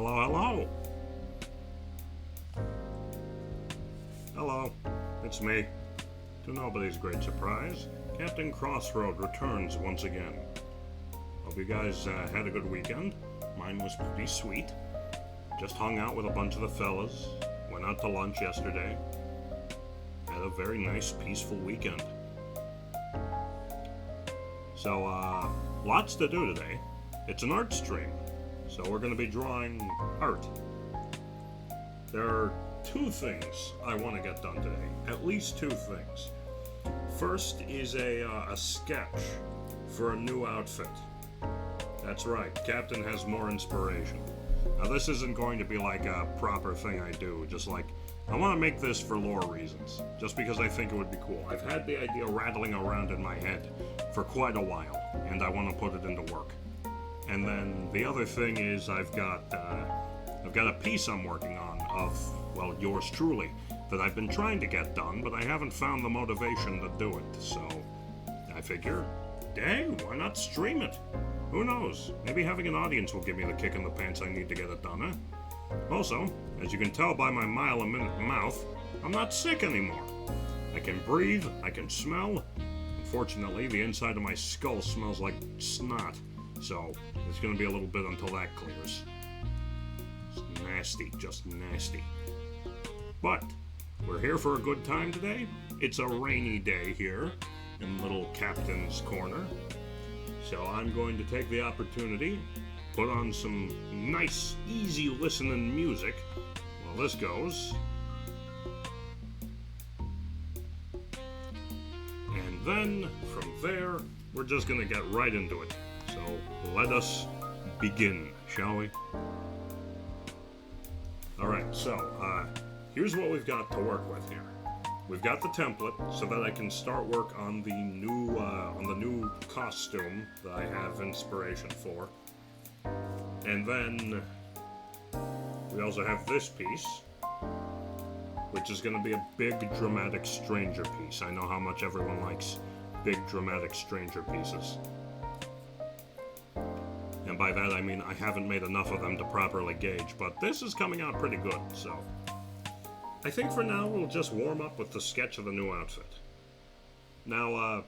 Hello, hello. Hello, it's me. To nobody's great surprise, Captain Crossroad returns once again. Hope you guys had a good weekend. Mine was pretty sweet. Just hung out with a bunch of the fellas. Went out to lunch yesterday. Had a very nice, peaceful weekend. So, lots to do today. It's an art stream, so we're going to be drawing art. There are two things I want to get done today. At least two things. First is a sketch for a new outfit. That's right, Captain has more inspiration. Now this isn't going to be like a proper thing I do, just like, I want to make this for lore reasons, just because I think it would be cool. I've had the idea rattling around in my head for quite a while, and I want to put it into work. And then the other thing is I've got a piece I'm working on of, well, yours truly, that I've been trying to get done, but I haven't found the motivation to do it, so I figure, dang, why not stream it? Who knows? Maybe having an audience will give me the kick in the pants I need to get it done, huh? Also, as you can tell by my mile-a-minute mouth, I'm not sick anymore. I can breathe, I can smell. Unfortunately, the inside of my skull smells like snot, so it's going to be a little bit until that clears. It's nasty, just nasty. But we're here for a good time today. It's a rainy day here in little Captain's Corner. So I'm going to take the opportunity, put on some nice, easy listening music while this goes. And then, from there, we're just going to get right into it. So let us begin, shall we? Alright, so here's what we've got to work with here. We've got the template so that I can start work on the new costume that I have inspiration for. And then we also have this piece, which is going to be a big dramatic stranger piece. I know how much everyone likes big dramatic stranger pieces. And by that I mean I haven't made enough of them to properly gauge, but this is coming out pretty good, so I think for now we'll just warm up with the sketch of the new outfit. Now,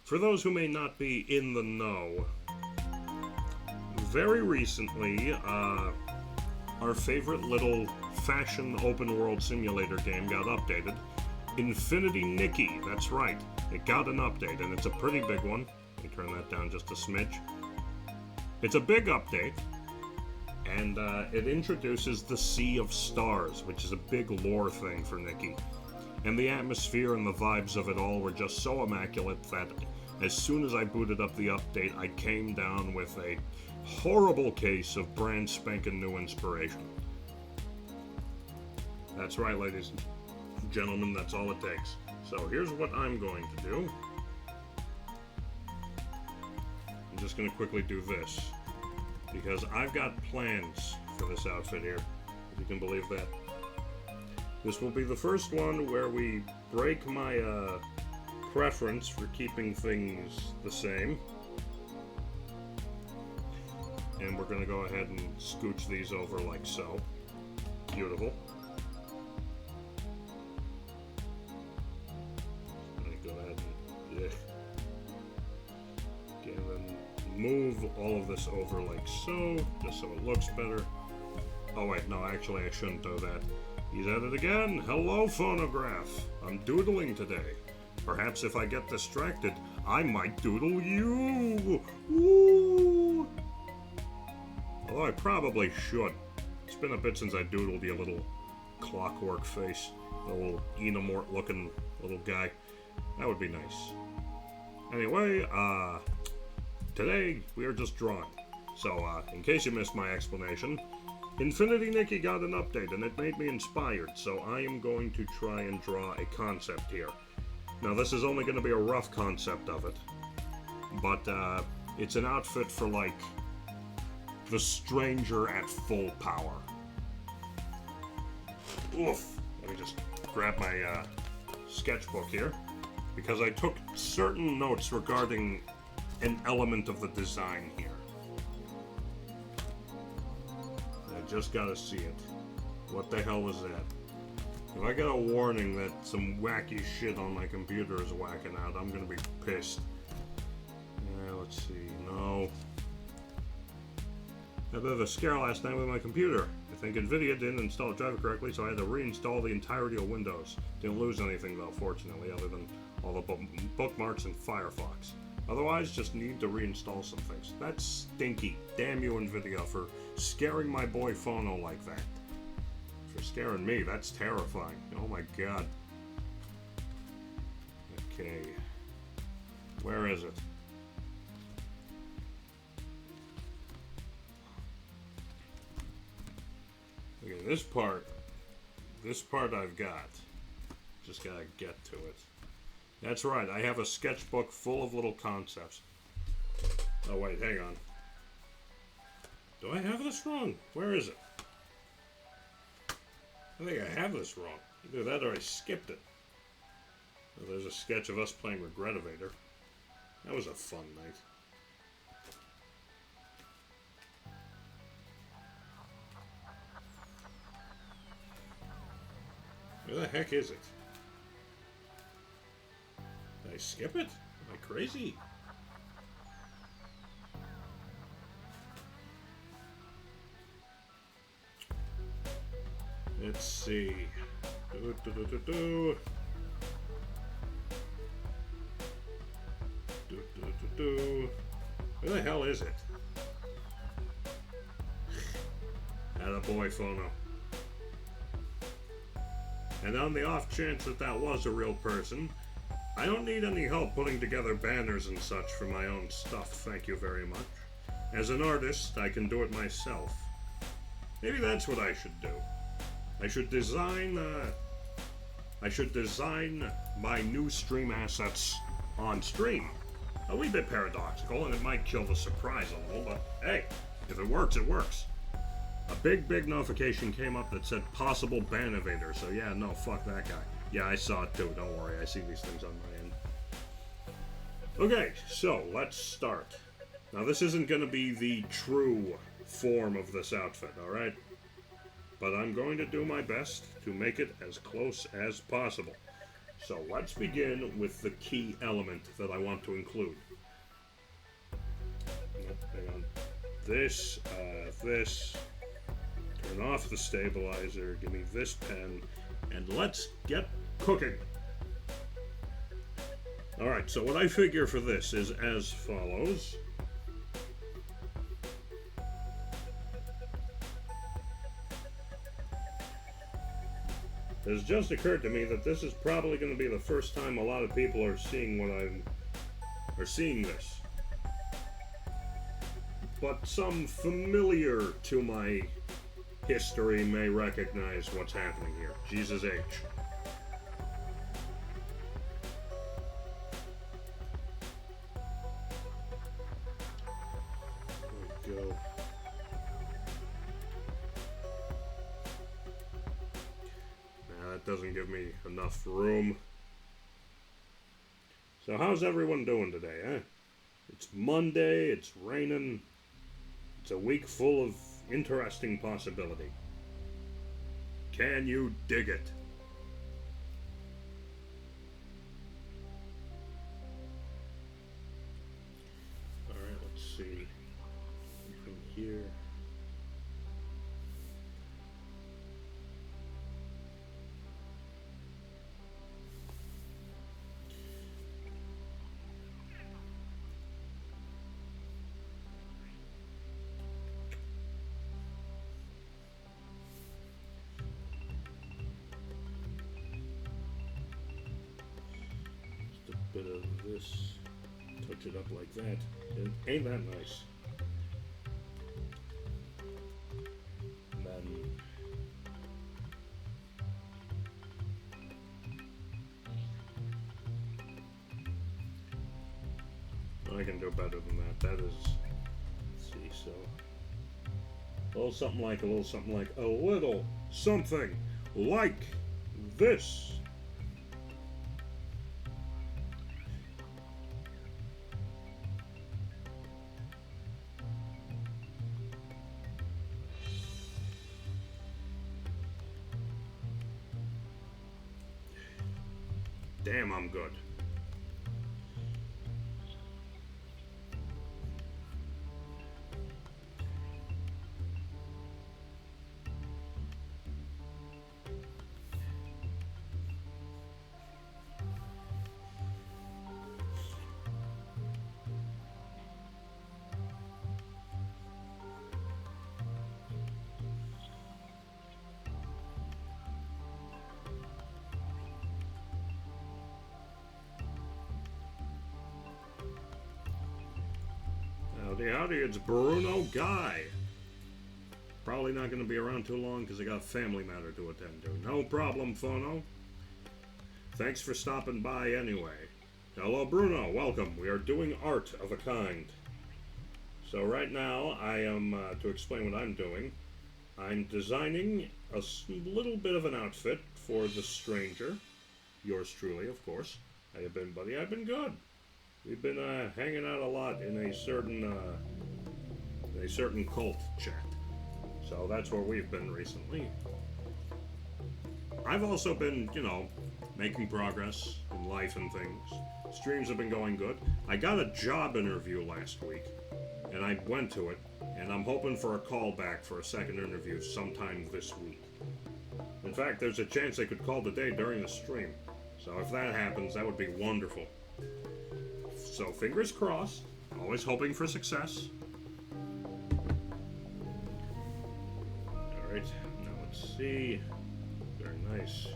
for those who may not be in the know, very recently, our favorite little fashion open world simulator game got updated. Infinity Nikki, that's right. It got an update, and it's a pretty big one. Let me turn that down just a smidge. It's a big update. And it introduces the Sea of Stars, which is a big lore thing for Nikki. And the atmosphere and the vibes of it all were just so immaculate that as soon as I booted up the update, I came down with a horrible case of brand spanking new inspiration. That's right, ladies and gentlemen, that's all it takes. So here's what I'm going to do. I'm just going to quickly do this, because I've got plans for this outfit here, if you can believe that. This will be the first one where we break my preference for keeping things the same. And we're going to go ahead and scooch these over like so. Beautiful. I'm going to go ahead and move all of this over like so, just so it looks better. Oh wait, no, actually I shouldn't do that. He's at it again. Hello, phonograph. I'm doodling today. Perhaps if I get distracted, I might doodle you. Woo! Although I probably should. It's been a bit since I doodled you, little clockwork face, little Enomort looking little guy. That would be nice. Anyway, today, we are just drawing. So, in case you missed my explanation, Infinity Nikki got an update and it made me inspired, so I am going to try and draw a concept here. Now, this is only going to be a rough concept of it, but it's an outfit for, like, the stranger at full power. Oof. Let me just grab my sketchbook here, because I took certain notes regarding an element of the design here. just gotta see it. What the hell was that? If I get a warning that some wacky shit on my computer is whacking out, I'm gonna be pissed. Yeah, let's see. No. Had a bit of a scare last night with my computer. I think NVIDIA didn't install the driver correctly, so I had to reinstall the entirety of Windows. Didn't lose anything though, fortunately, other than all the bookmarks in Firefox. Otherwise, just need to reinstall some things. That's stinky. Damn you, NVIDIA, for scaring my boy Phono like that. For scaring me, that's terrifying. Oh my god. Okay. Where is it? Okay, this part I've got. Just gotta get to it. That's right, I have a sketchbook full of little concepts. Oh wait, hang on. Do I have this wrong? Where is it? I think I have this wrong. Either that or I skipped it. Oh, there's a sketch of us playing Regretivator. That was a fun night. Where the heck is it? Did I skip it? Am I crazy? Let's see. Where the hell is it? Attaboy, Phono. And on the off chance that that was a real person, I don't need any help putting together banners and such for my own stuff, thank you very much. As an artist, I can do it myself. Maybe that's what I should do. I should design my new stream assets on stream. A wee bit paradoxical, and it might kill the surprise a little, but hey, if it works, it works. A big notification came up that said possible ban evader, so yeah, no, fuck that guy. Yeah, I saw it too, don't worry, I see these things on my end. Okay, so let's start. Now this isn't gonna be the true form of this outfit, alright? But I'm going to do my best to make it as close as possible. So let's begin with the key element that I want to include. Nope, hang on. This. Turn off the stabilizer, give me this pen, and let's get cooking. Alright, so what I figure for this is as follows. It has just occurred to me that this is probably going to be the first time a lot of people are seeing seeing this. But some familiar to my history may recognize what's happening here. Jesus H. There we go. Nah, that doesn't give me enough room. So how's everyone doing today, eh? It's Monday, it's raining. It's a week full of interesting possibility. Can you dig it? Alright, let's see. From here. Bit of this, touch it up like that, and ain't that nice? Then I can do better than that. That is, let's see, so a little something like this. damn, I'm good. Howdy, it's Bruno Guy. Probably not going to be around too long because I got a family matter to attend to. No problem, Phono. Thanks for stopping by anyway. Hello, Bruno. Welcome. We are doing art of a kind. So right now, I am, to explain what I'm doing, I'm designing a little bit of an outfit for the stranger. Yours truly, of course. How you been, buddy? I've been good. We've been hanging out a lot in a certain cult chat. So that's where we've been recently. I've also been, making progress in life and things. Streams have been going good. I got a job interview last week, and I went to it, and I'm hoping for a call back for a second interview sometime this week. In fact, there's a chance they could call today during the stream. So if that happens, that would be wonderful. So fingers crossed, always hoping for success. Alright, now let's see. Very nice.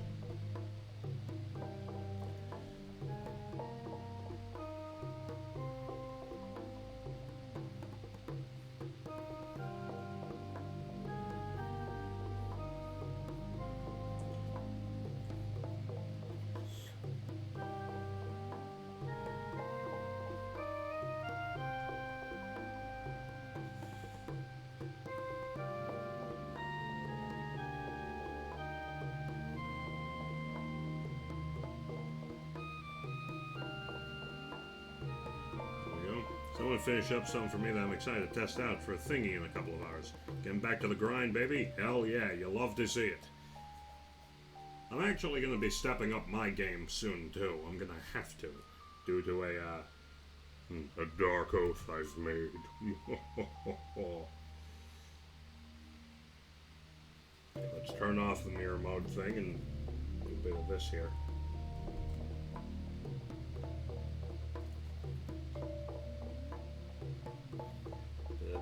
Someone finish up something for me that I'm excited to test out for a thingy in a couple of hours. Getting back to the grind, baby? Hell yeah, you love to see it. I'm actually going to be stepping up my game soon, too. I'm going to have to, due to a dark oath I've made. Let's turn off the mirror mode thing and do a bit of this here.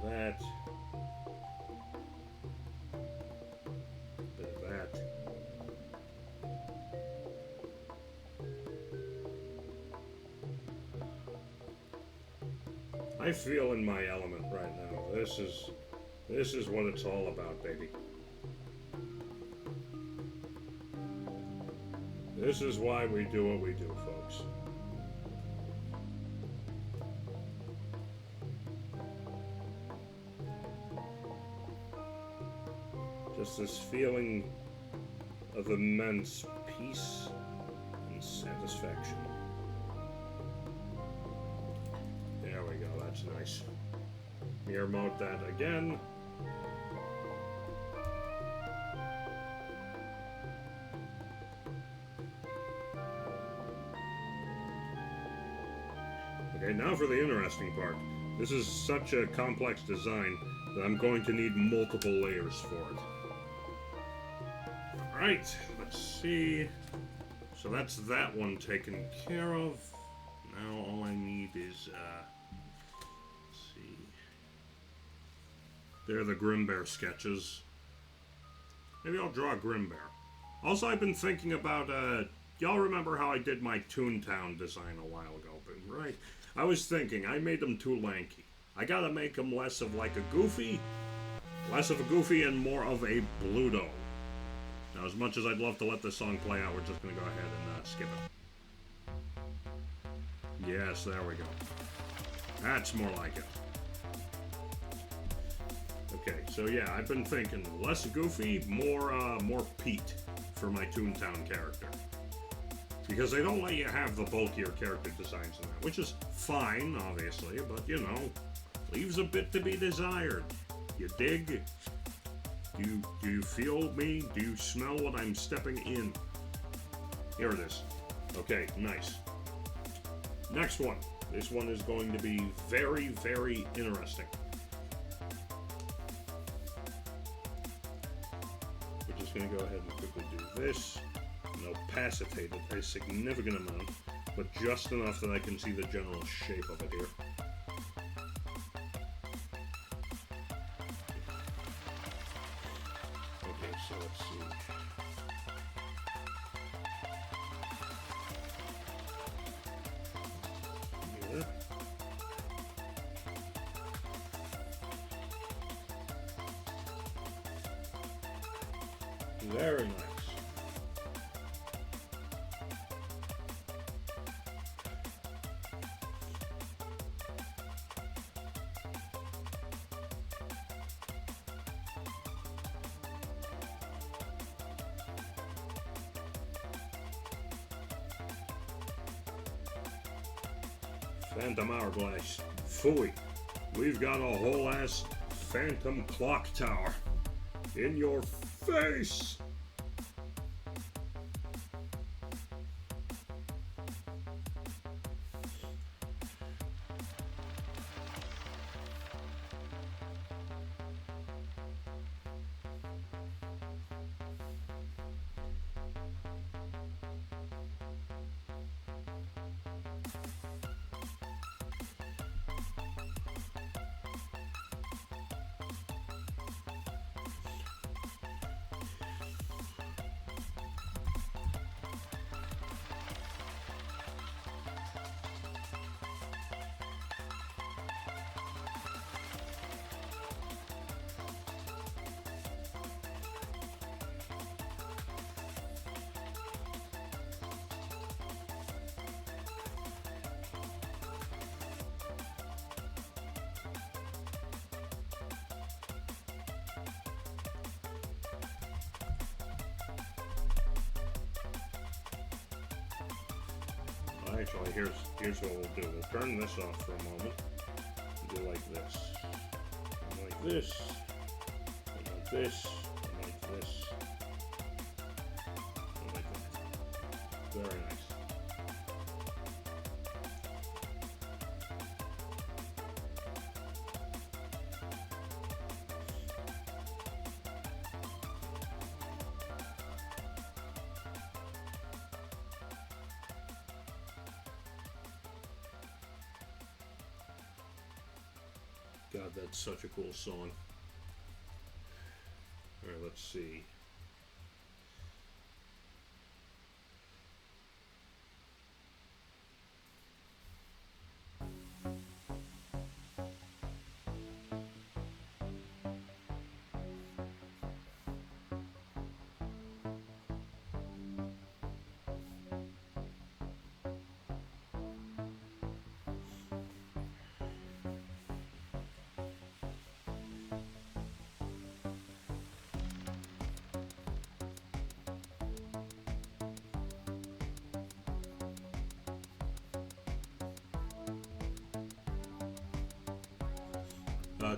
That. Bit of that. I feel in my element right now. This is what it's all about, baby. This is why we do what we do, folks. Just this feeling of immense peace and satisfaction. There we go, that's nice. Mirror mode that again. Okay, now for the interesting part. This is such a complex design that I'm going to need multiple layers for it. Alright, let's see. So that's that one taken care of. Now all I need is, let's see. There are the Grimbear sketches. Maybe I'll draw a Grimbear. Also, I've been thinking about, y'all remember how I did my Toontown design a while ago, right? I was thinking, I made them too lanky. I gotta make them less of a Goofy and more of a Bluto. Now, as much as I'd love to let this song play out, we're just going to go ahead and skip it. Yes, there we go. That's more like it. Okay, so yeah, I've been thinking less Goofy, more Pete for my Toontown character. Because they don't let you have the bulkier character designs in that, which is fine, obviously, but, leaves a bit to be desired. You dig? Do you feel me? Do you smell what I'm stepping in? Here it is. Okay, nice. Next one. This one is going to be very, very interesting. We're just going to go ahead and quickly do this and opacitate it a significant amount, but just enough that I can see the general shape of it here. Okay, so let's see. Here. Very nice. Phantom Hourglass. Phooey. We've got a whole ass Phantom Clock Tower. In your face! Actually, here's what we'll do. We'll turn this off for a moment. Do like this. And like this. And like this. And like this. And like that. Very nice. God, that's such a cool song. Alright, let's see.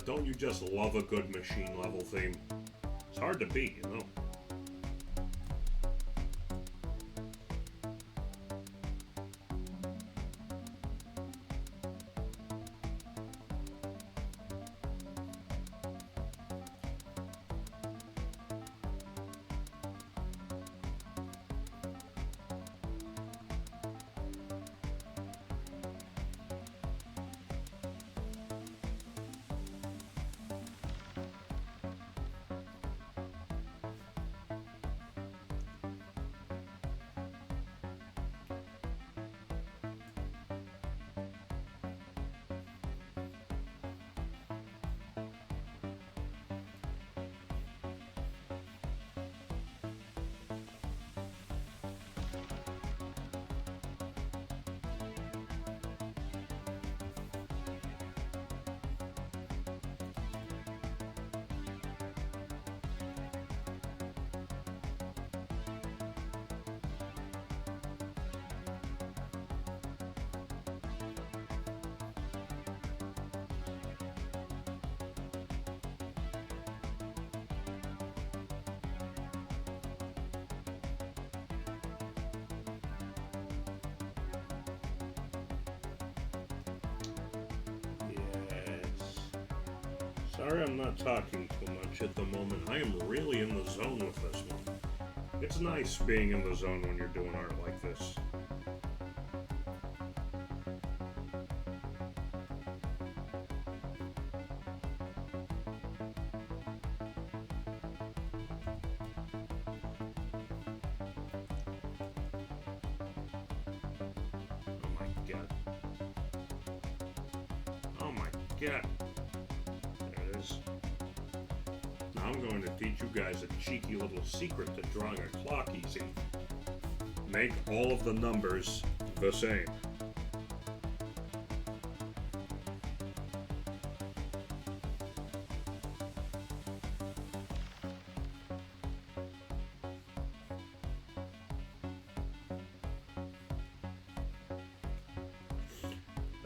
Don't you just love a good machine level theme? It's hard to beat, you know. Sorry I'm not talking too much at the moment. I am really in the zone with this one. It's nice being in the zone when you're doing art like this. Oh my god. Oh my god. There it is. Now I'm going to teach you guys a cheeky little secret to drawing a clock easy. Make all of the numbers the same.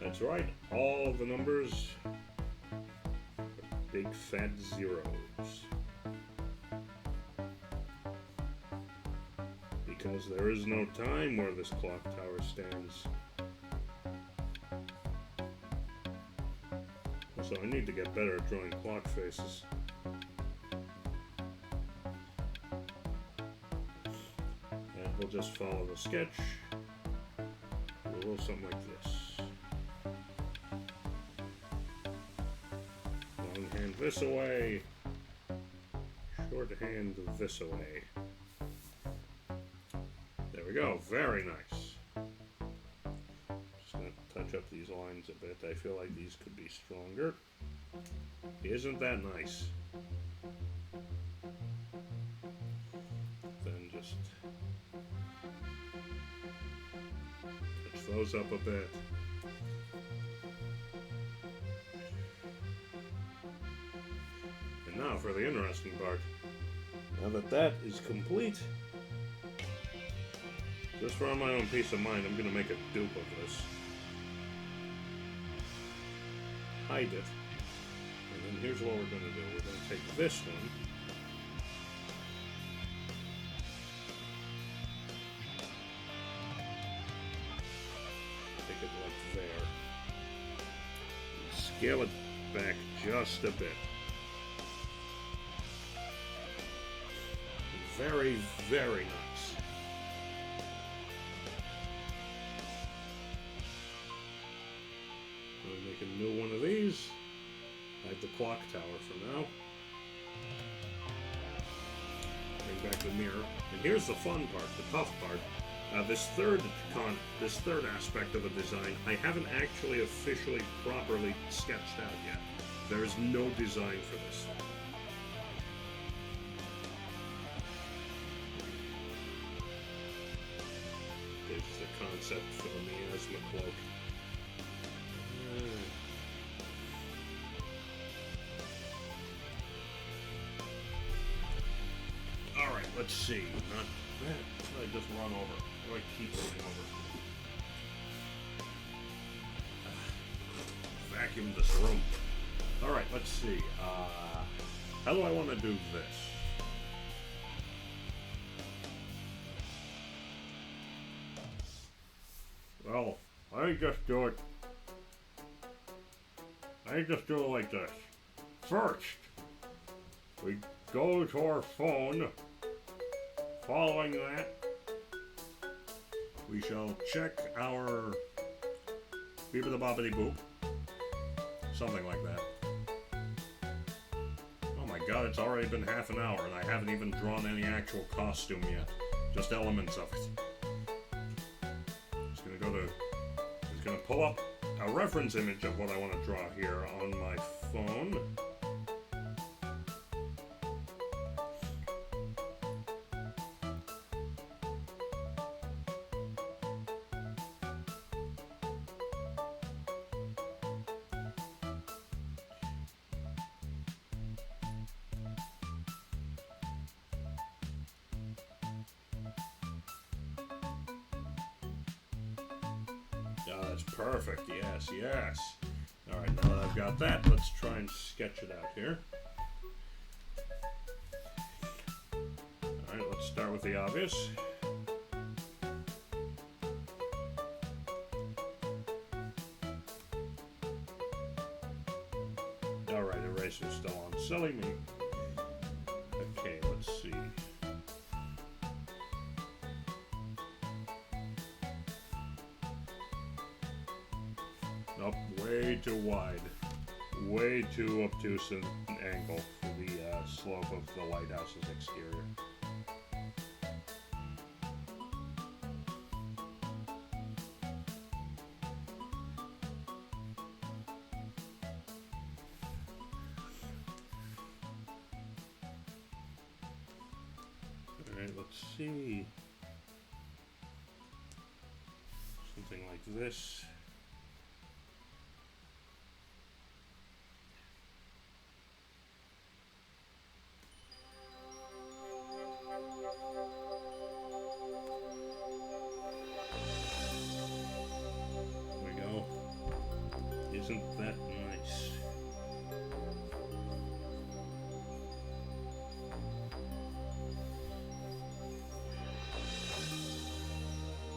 That's right, all of the numbers are big fat zeros. Because there is no time where this clock tower stands. So I need to get better at drawing clock faces. And we'll just follow the sketch. Do a little something like this. Long hand this away. Short hand this away. There we go, very nice. Just gonna touch up these lines a bit. I feel like these could be stronger. Isn't that nice? Then just touch those up a bit. And now for the interesting part. Now that that is complete, just for my own peace of mind, I'm going to make a dupe of this. Hide it. And then here's what we're going to do. We're going to take this one. Take it like there. And scale it back just a bit. Very, very nice. Make a new one of these. Hide the clock tower for now. Bring back the mirror. And here's the fun part, the tough part. This third aspect of the design, I haven't actually officially properly sketched out yet. There is no design for this. There's the concept for the miasma cloak. Alright, let's see. Not that. I just run over. How do I keep running over? Vacuum this room. Alright, let's see. How do I want to do this? Well, I just do it like this. First, we go to our phone. Following that, we shall check our beep-a-da boppity boop. Something like that. Oh my god, it's already been half an hour and I haven't even drawn any actual costume yet. Just elements of it. Just gonna pull up a reference image of what I want to draw here on my phone. That's perfect. Yes, yes. Alright, now that I've got that, let's try and sketch it out here. Alright, let's start with the obvious. Alright, eraser's still on. Silly me. Okay, let's see. Nope, way too wide. Way too obtuse an angle for the slope of the lighthouse's exterior. Alright, let's see. Something like this. There we go. Isn't that nice?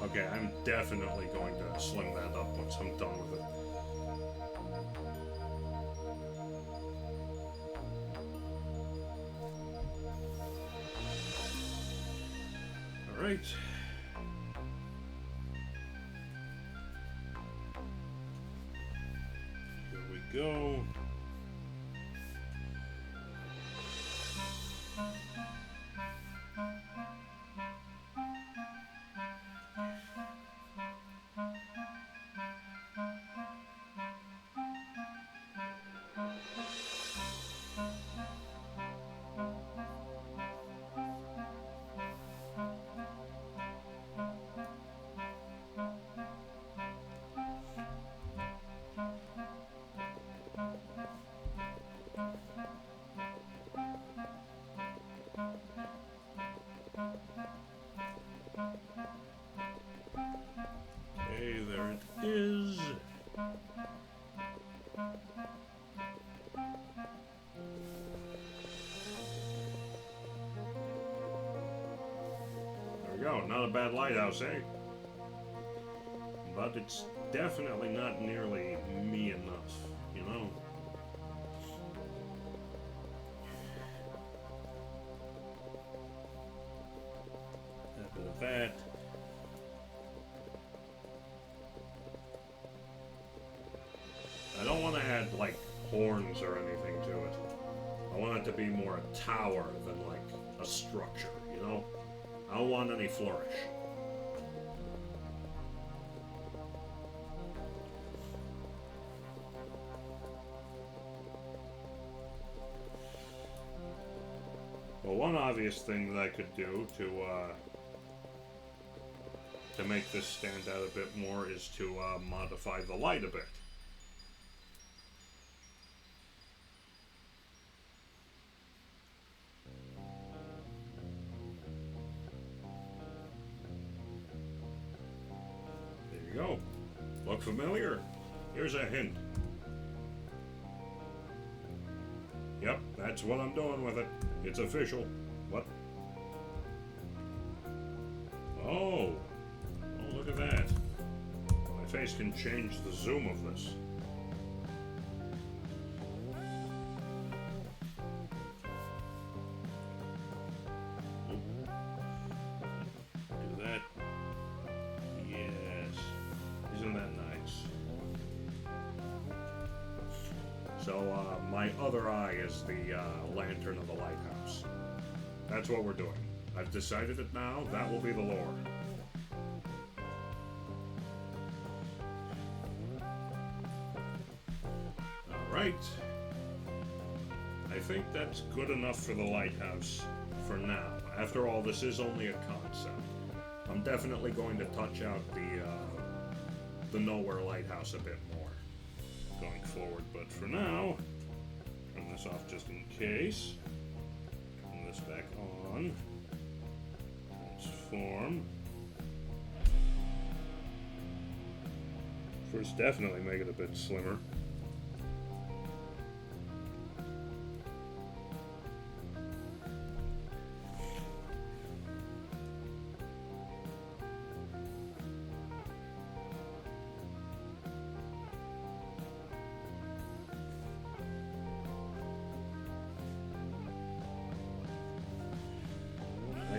Okay, I'm definitely going to slim that up once I'm done with it. Alright. Here we go. Okay, there it is. There we go. Not a bad lighthouse, eh? But it's definitely not nearly me enough, you know? A bit of that. I don't want to add, like, horns or anything to it. I want it to be more a tower than, like, a structure, you know? I don't want any flourish. Well, one obvious thing that I could do to make this stand out a bit more is to modify the light a bit. There you go. Look familiar? Here's a hint. Yep, that's what I'm doing with it. It's official. What? Oh! Oh, look at that. My face can change the zoom of this. Do that. Yes. Isn't that nice? So, my other eye is the lantern of the lighthouse. That's what we're doing. I've decided it now. That will be the lore. Alright. I think that's good enough for the lighthouse for now. After all, this is only a concept. I'm definitely going to touch out the Nowhere Lighthouse a bit more going forward, but for now, turn this off just in case. Turn this back on. Transform. First, definitely make it a bit slimmer.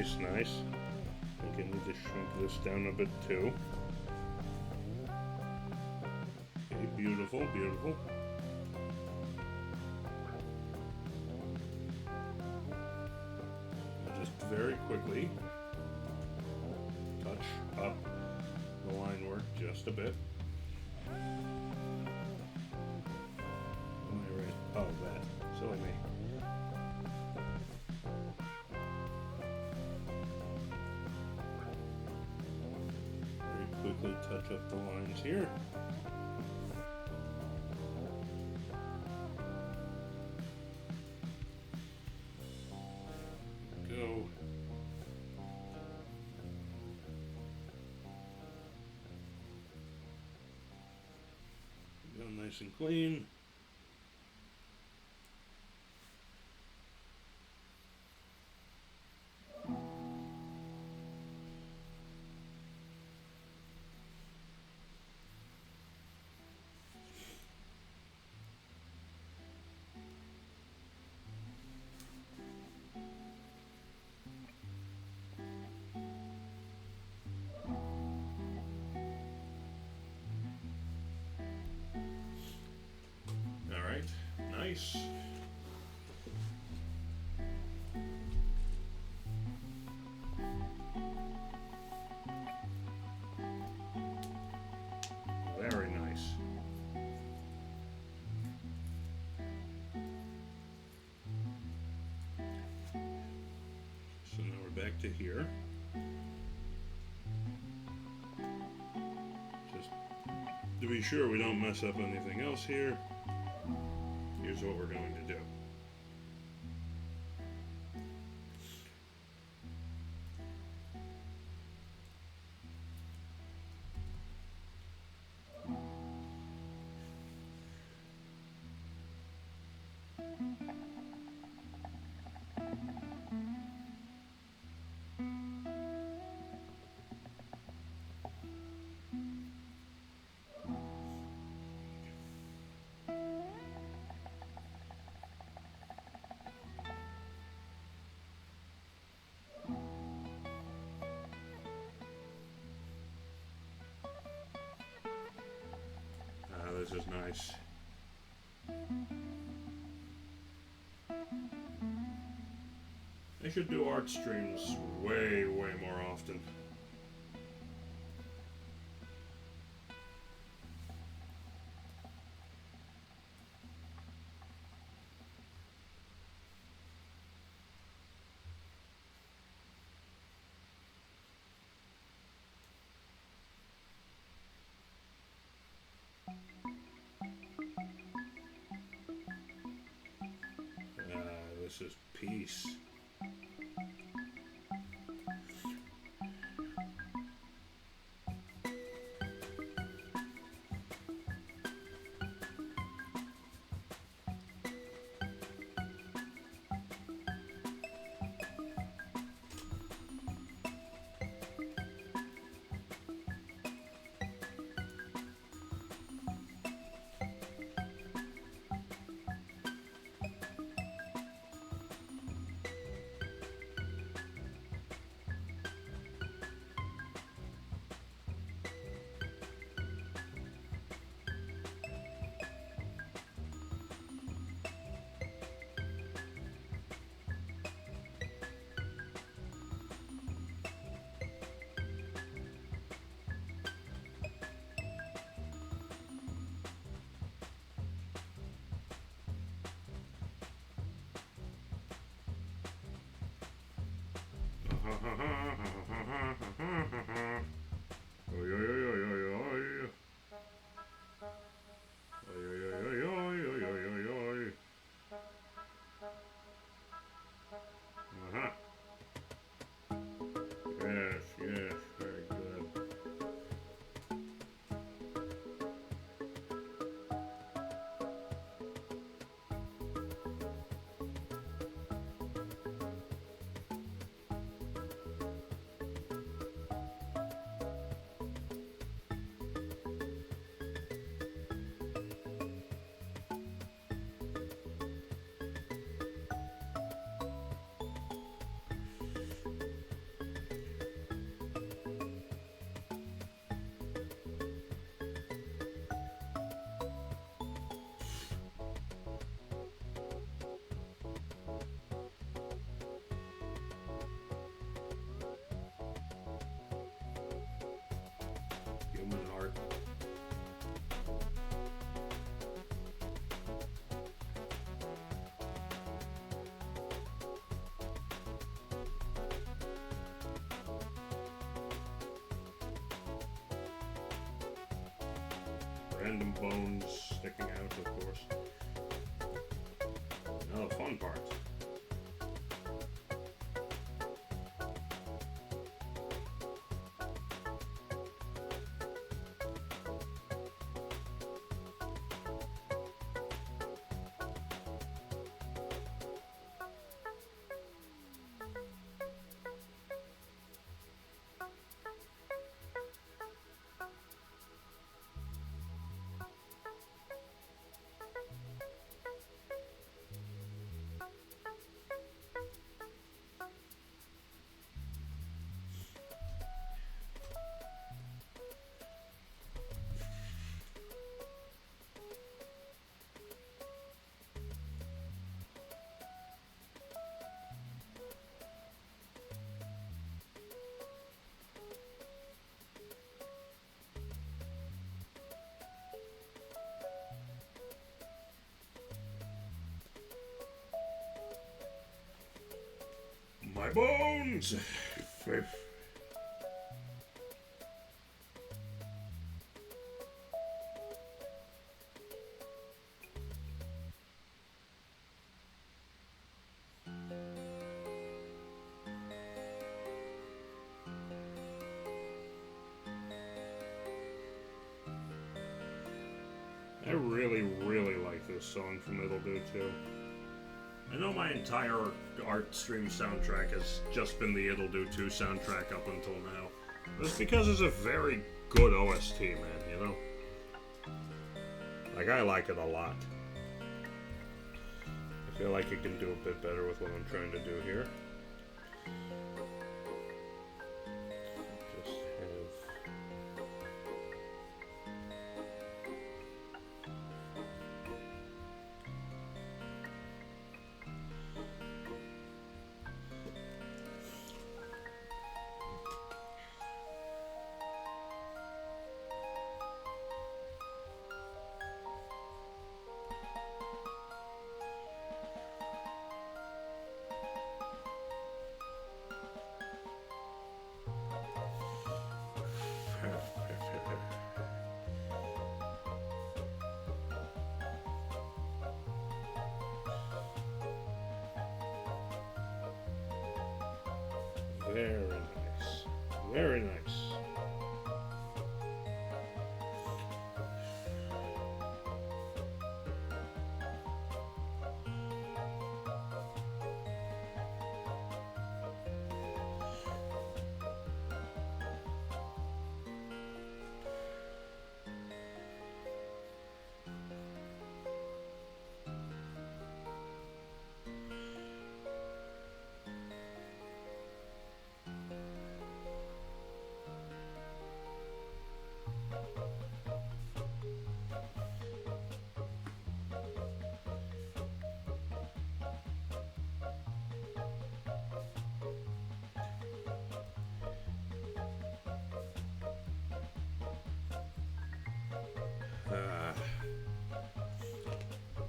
Nice, nice. I think I need to shrink this down a bit too. Okay, beautiful, beautiful. Just very quickly touch up the line work just a bit. Oh, that. Silly me. Very quickly touch up the lines here. Go. Go nice and clean. Alright, nice. Very nice. So now we're back to here. Just to be sure we don't mess up anything else here, here's what we're going to do. This is nice. I should do art streams way more often. This is peace. Yes, yes, very good. part. Random bones sticking out, of course. Now the fun part. My bones! I really, really like this song from It'll Do Too. I know my entire art stream soundtrack has just been the It'll Do Too soundtrack up until now. But it's because it's a very good OST, man, you know? Like, I like it a lot. I feel like it can do a bit better with what I'm trying to do here. Just have... Very nice. Very nice.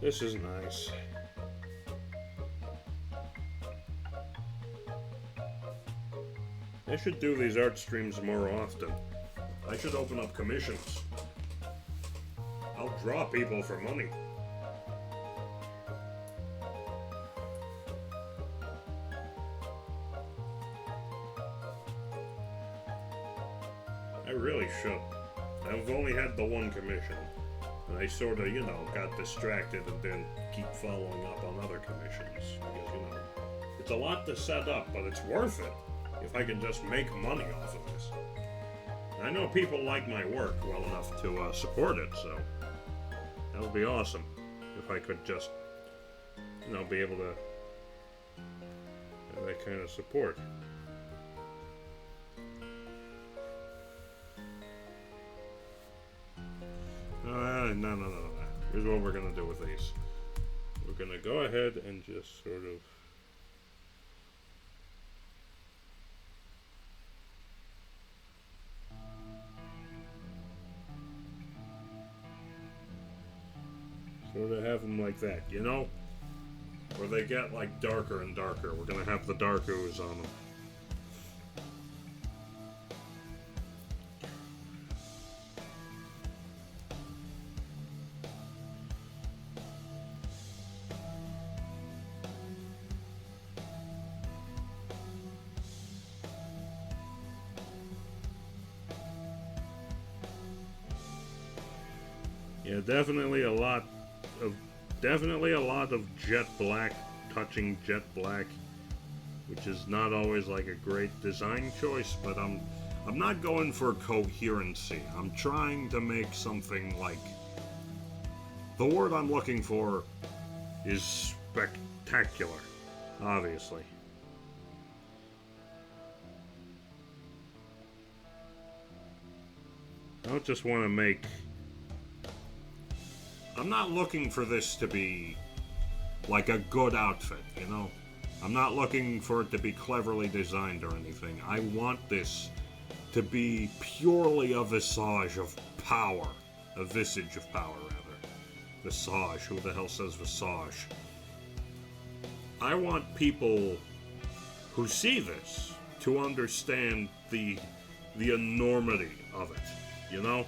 This is nice. I should do these art streams more often. I should open up commissions. I'll draw people for money. I really should. I've only had the one commission. And I sort of, got distracted and didn't keep following up on other commissions. Because, it's a lot to set up, but it's worth it if I can just make money off of this. And I know people like my work well enough to support it, so that would be awesome if I could just, be able to have that kind of support. No. Here's what we're going to do with these. We're going to go ahead and just sort of... like that, you know? Where they get like darker and darker. We're gonna have the dark ooze on them. Yeah, definitely a lot of jet black touching jet black, which is not always like a great design choice, but I'm not going for coherency. I'm trying to make something like, the word I'm looking for is spectacular, obviously. I don't just want to make, I'm not looking for this to be like a good outfit, you know? I'm not looking for it to be cleverly designed or anything. I want this to be purely a visage of power. A visage of power, rather. Visage. Who the hell says visage? I want people who see this to understand the enormity of it, you know?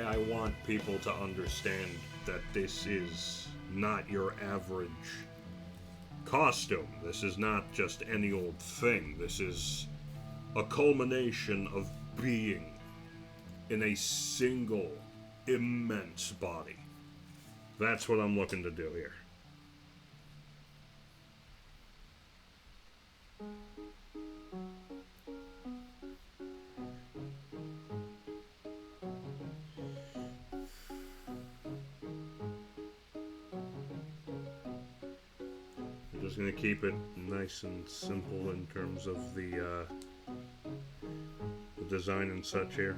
I want people to understand that this is not your average costume. This is not just any old thing. This is a culmination of being in a single immense body. That's what I'm looking to do here. I'm just going to keep it nice and simple in terms of the design and such here.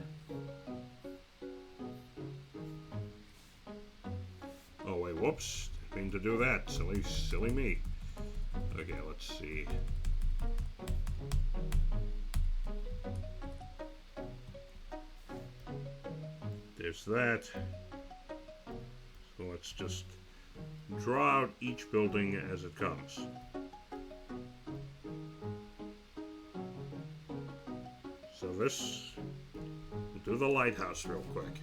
Oh wait, whoops, didn't mean to do that. Silly me. Okay, let's see. There's that. So let's just draw out each building as it comes. So this, we'll do the lighthouse real quick.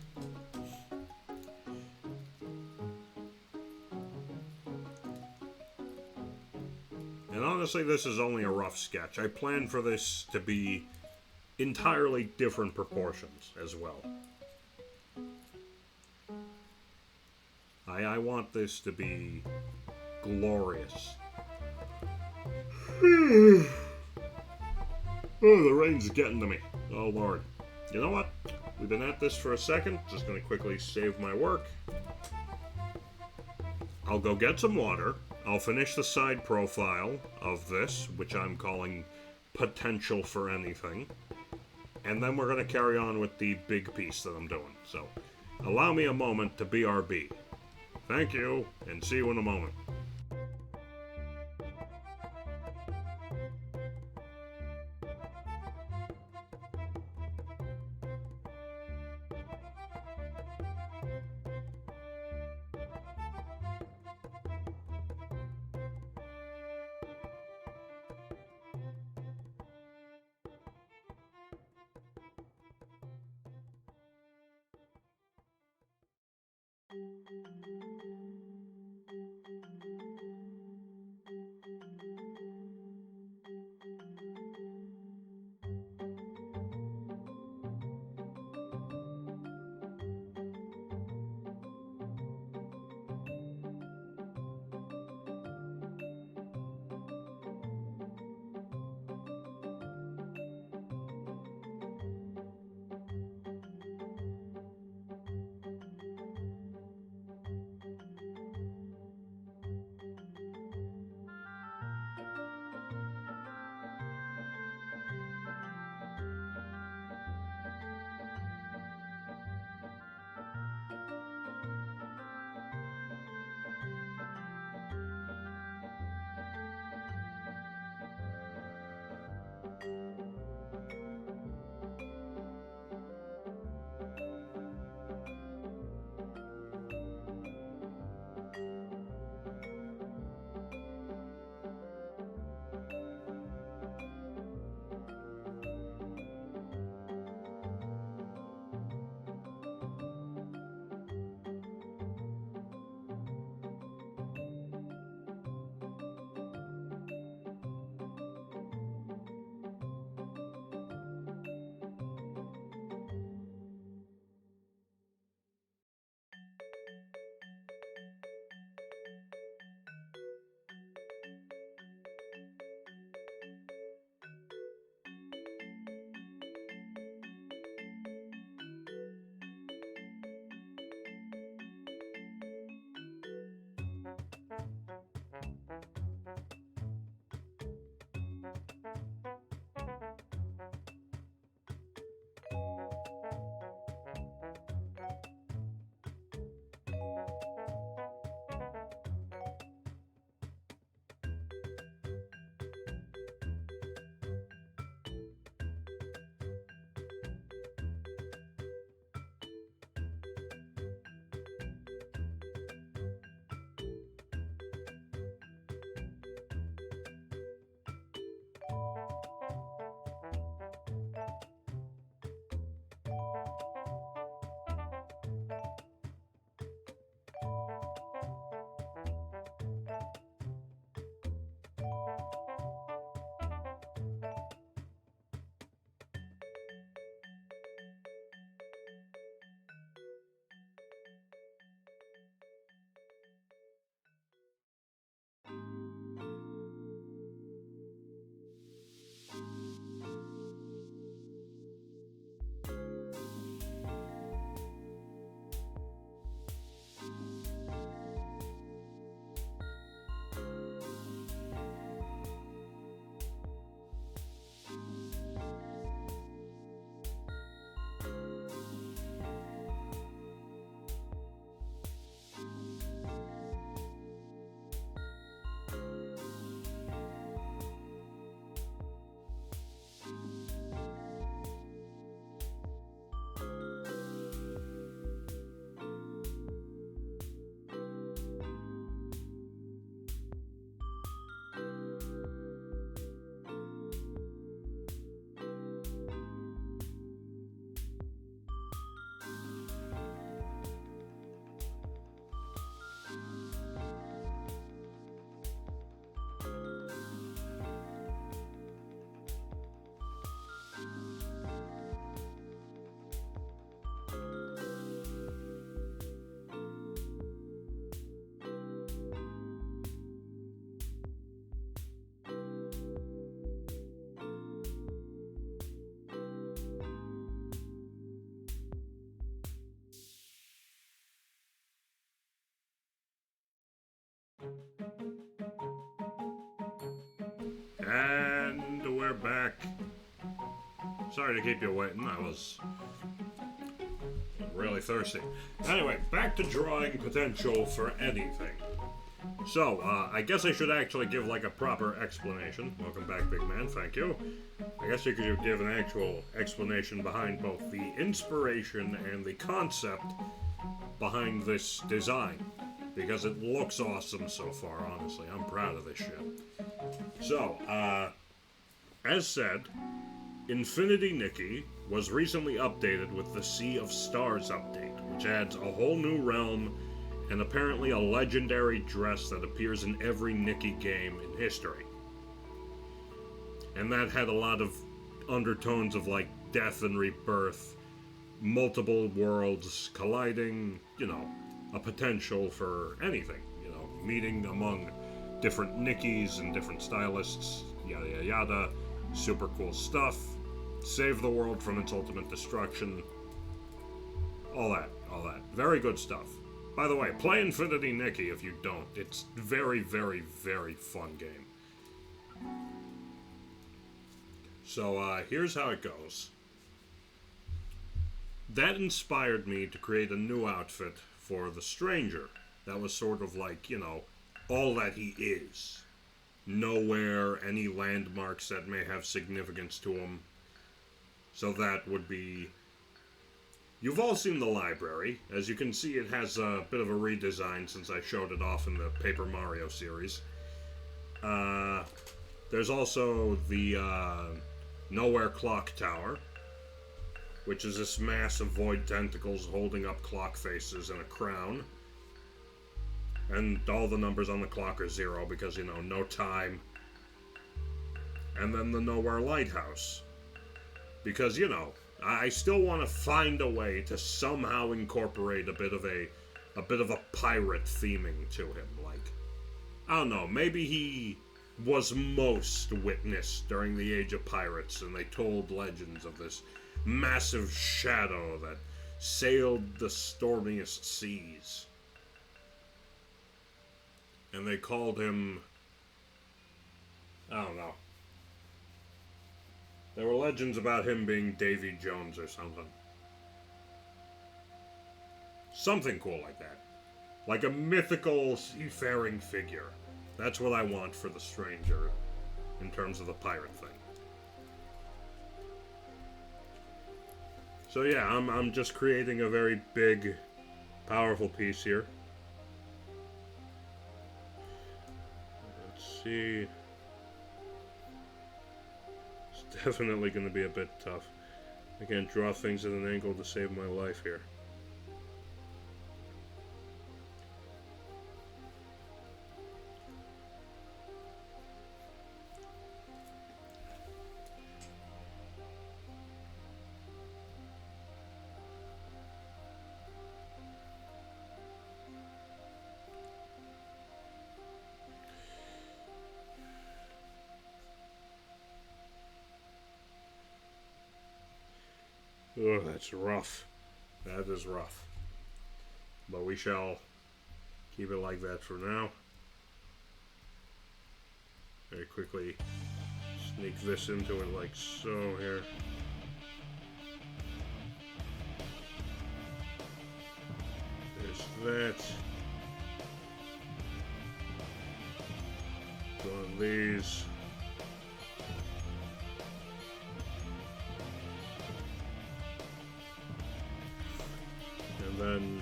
And honestly, this is only a rough sketch. I plan for this to be entirely different proportions as well. I want this to be glorious. Oh, the rain's getting to me. Oh, Lord. You know what? We've been at this for a second. Just going to quickly save my work. I'll go get some water. I'll finish the side profile of this, which I'm calling potential for anything. And then we're going to carry on with the big piece that I'm doing. So, allow me a moment to BRB. Thank you, and see you in a moment. And we're back. Sorry to keep you waiting. I was really thirsty. Anyway, back to drawing potential for anything. So, I guess I should actually give like a proper explanation. Welcome back, big man. Thank you. I guess you could give an actual explanation behind both the inspiration and the concept behind this design. Because it looks awesome so far, honestly. I'm proud of this shit. So, as said, Infinity Nikki was recently updated with the Sea of Stars update, which adds a whole new realm and apparently a legendary dress that appears in every Nikki game in history. And that had a lot of undertones of like death and rebirth, multiple worlds colliding, a potential for anything, meeting among different Nikkis and different stylists, yada yada yada, super cool stuff, save the world from its ultimate destruction, all that. Very good stuff. By the way, play Infinity Nikki if you don't. It's very, very, very fun game. So, here's how it goes. That inspired me to create a new outfit for the Stranger. That was sort of like, all that he is. Nowhere, any landmarks that may have significance to him. So that would be... You've all seen the library. As you can see, it has a bit of a redesign since I showed it off in the Paper Mario series. There's also the Nowhere Clock Tower, which is this mass of void tentacles holding up clock faces and a crown. And all the numbers on the clock are 0 because, no time. And then the Nowhere Lighthouse. Because, I still want to find a way to somehow incorporate a bit of a pirate theming to him. Like, I don't know, maybe he was most witnessed during the Age of Pirates, and they told legends of this massive shadow that sailed the stormiest seas. And they called him... I don't know. There were legends about him being Davy Jones or something. Something cool like that. Like a mythical seafaring figure. That's what I want for the Stranger in terms of the pirate thing. So yeah, I'm just creating a very big, powerful piece here. Let's see... Definitely going to be a bit tough. I can't draw things at an angle to save my life here. Oh, that's rough. That is rough. But we shall keep it like that for now. Very quickly sneak this into it like so here. There's that. One of these. And then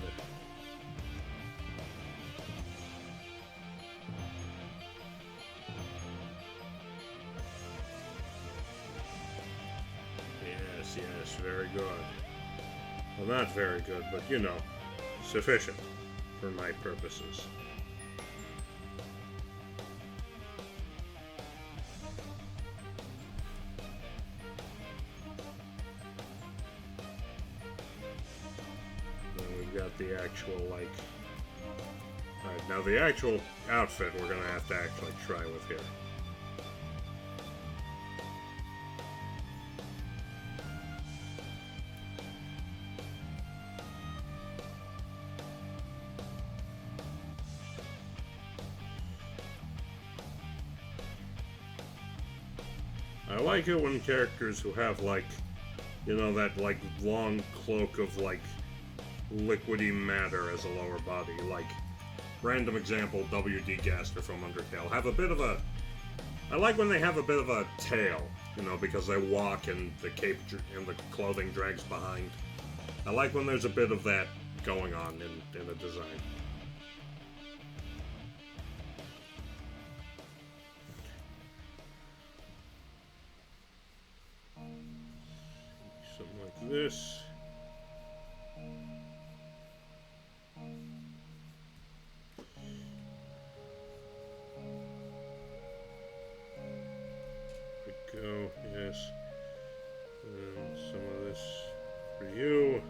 yes, very good. Well, not very good, but sufficient for my purposes. Got the actual, Alright, now the actual outfit we're gonna have to actually try with here. I like it when characters who have, like, you know, that, like, long cloak of, like, liquidy matter as a lower body. Like, random example, W.D. Gaster from Undertale. Have a bit of a... I like when they have a bit of a tail, you know, because they walk and the cape and the clothing drags behind. I like when there's a bit of that going on in a design. Something like this. There we go, yes. And some of this for you.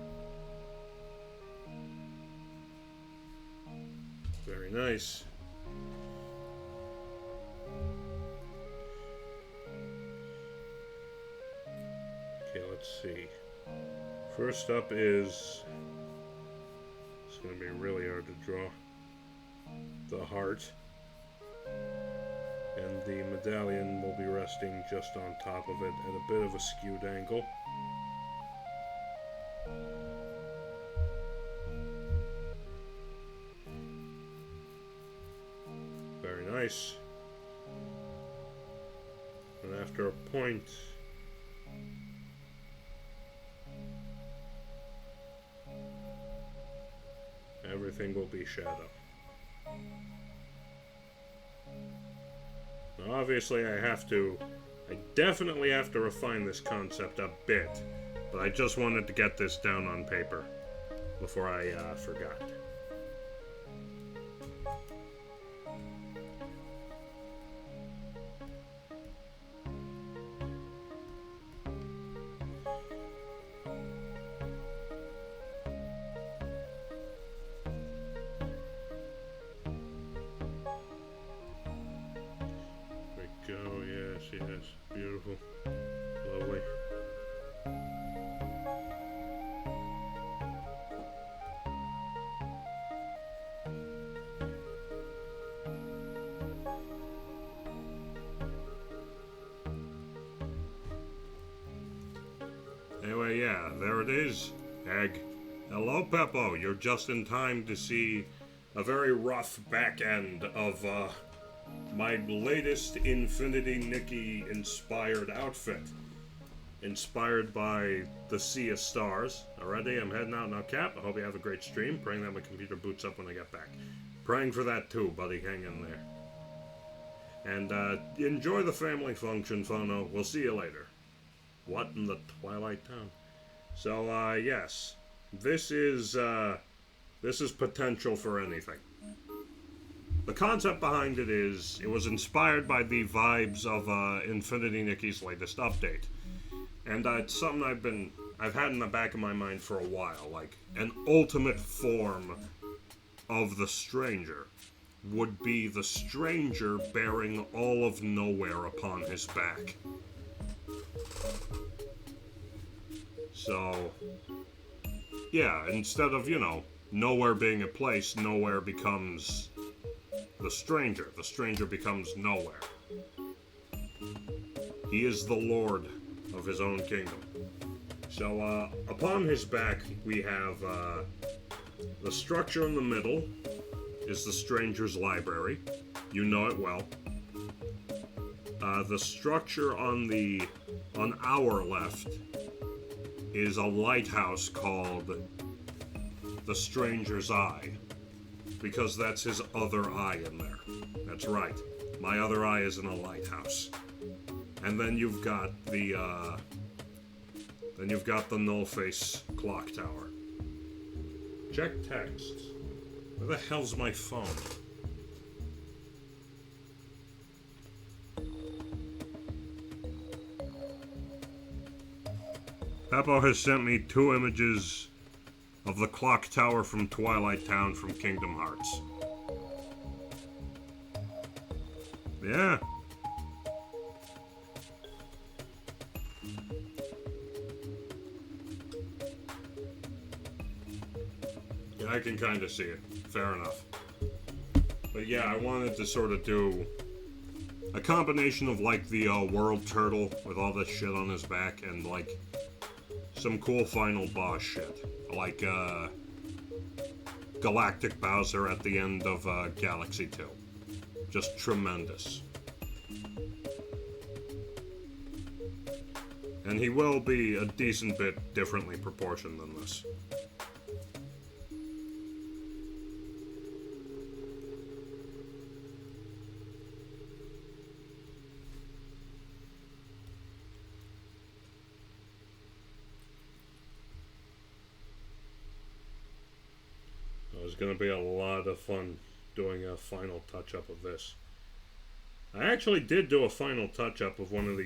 Very nice. Okay, let's see. First up is... It's going to be really hard to draw. The heart. And the medallion will be resting just on top of it at a bit of a skewed angle. Very nice. And after a point, everything will be shadow. Now obviously I definitely have to refine this concept a bit, but I just wanted to get this down on paper before I forgot. Yes, beautiful, lovely. Anyway, yeah, there it is, Egg. Hello, Peppo. You're just in time to see a very rough back end of, my latest Infinity Nikki inspired outfit. Inspired by the Sea of Stars. Alrighty, I'm heading out now, Cap. I hope you have a great stream. Praying that my computer boots up when I get back. Praying for that too, buddy. Hang in there. And enjoy the family function, Phono. We'll see you later. What in the Twilight Town? So, yes. This is potential for anything. The concept behind it is, it was inspired by the vibes of Infinity Nikki's latest update. And it's something I've had in the back of my mind for a while, like, an ultimate form of the Stranger would be the Stranger bearing all of Nowhere upon his back. So, yeah, instead of, you know, Nowhere being a place, Nowhere becomes the Stranger. The Stranger becomes Nowhere. He is the lord of his own kingdom. So, upon his back, we have, the structure in the middle is the Stranger's library. You know it well. The structure on our left is a lighthouse called the Stranger's Eye, because that's his other eye in there. That's right. My other eye is in a lighthouse. And then you've got the Nullface clock tower. Check texts. Where the hell's my phone? Peppo has sent me 2 images of the clock tower from Twilight Town from Kingdom Hearts. Yeah. Yeah, I can kind of see it. Fair enough. But yeah, I wanted to sort of do a combination of like the world turtle with all this shit on his back and like some cool final boss shit, like Galactic Bowser at the end of Galaxy 2. Just tremendous. And he will be a decent bit differently proportioned than this. It's going to be a lot of fun doing a final touch-up of this. I actually did do a final touch-up of one of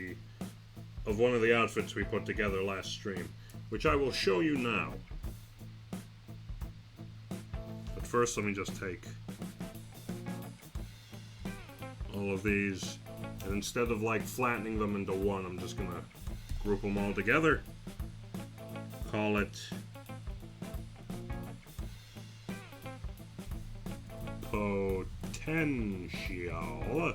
the outfits we put together last stream, which I will show you now. But first, let me just take all of these, and instead of like flattening them into one, I'm just gonna group them all together. Call it Potential.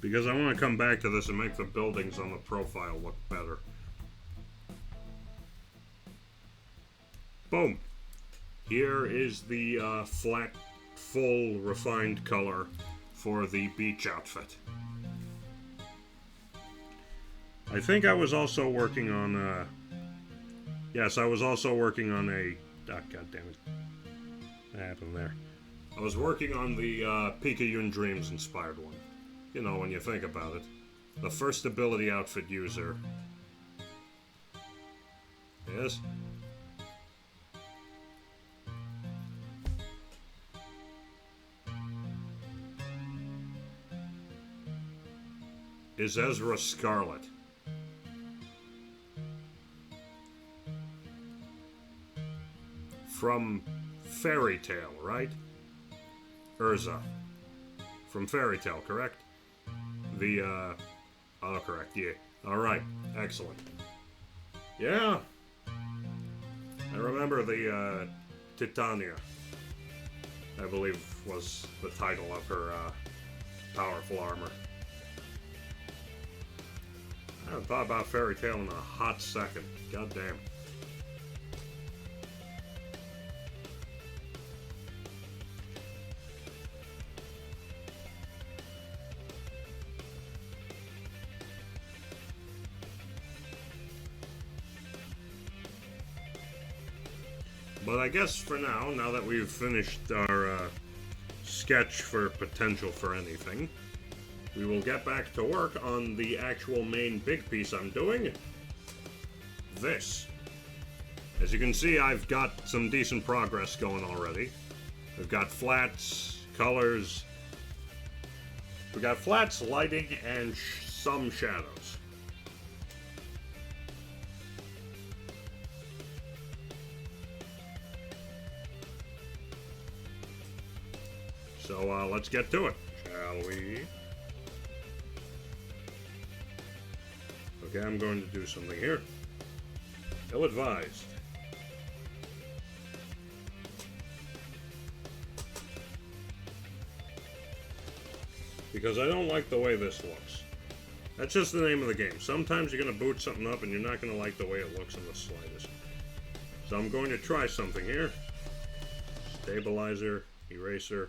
Because I want to come back to this and make the buildings on the profile look better. Boom! Here is the flat, full, refined color for the beach outfit. I think I was also working on, yes, I was also working on a, God damn it. What happened there? I was working on the Picayune Dreams inspired one. You know, when you think about it. The first ability outfit user. Yes? Is Ezra Scarlet. From Fairy Tail, right? Urza. From Fairy Tail, correct? The, correct, yeah. Alright, excellent. Yeah! I remember the, Titania, I believe was the title of her, powerful armor. I haven't thought about Fairy Tail in a hot second. God damn. But I guess for now that we've finished our sketch for Potential for Anything, we will get back to work on the actual main big piece I'm doing. This. As you can see, I've got some decent progress going already. We've got flats, colors. We've got flats, lighting, and some shadows. So let's get to it, shall we? Okay, I'm going to do something here. Ill-advised. Because I don't like the way this looks. That's just the name of the game. Sometimes you're going to boot something up and you're not going to like the way it looks in the slightest. So I'm going to try something here. Stabilizer, eraser.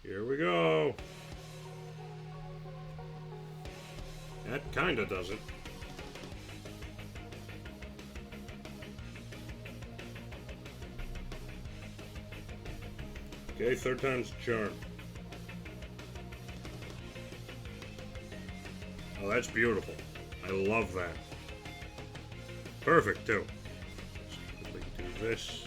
Here we go. That kinda does it. Okay, third time's a charm. Oh, that's beautiful. I love that. Perfect, too. Let's quickly do this.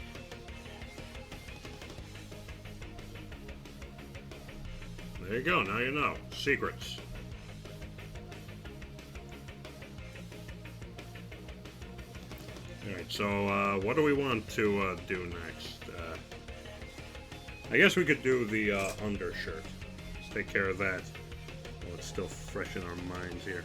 There you go, now you know. Secrets. Alright, so what do we want to do next? I guess we could do the undershirt. Let's take care of that. Well, it's still fresh in our minds here.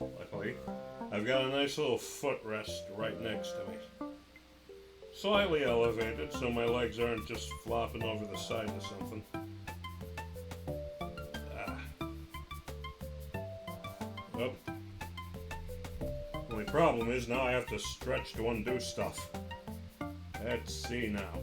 luckily. I've got a nice little footrest right next to me. Slightly elevated so my legs aren't just flopping over the side of something. Oh. Only problem is now I have to stretch to undo stuff. Let's see now.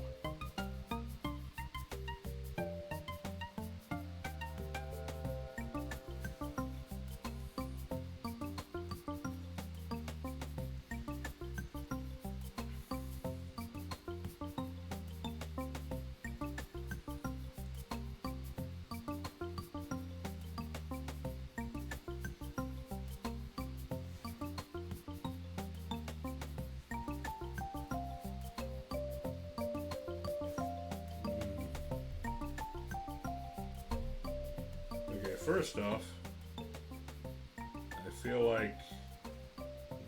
Okay, first off, I feel like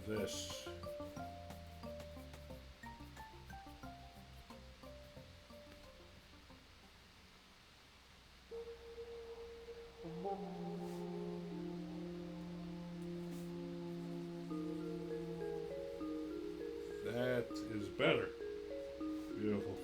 this. That is better. Beautiful.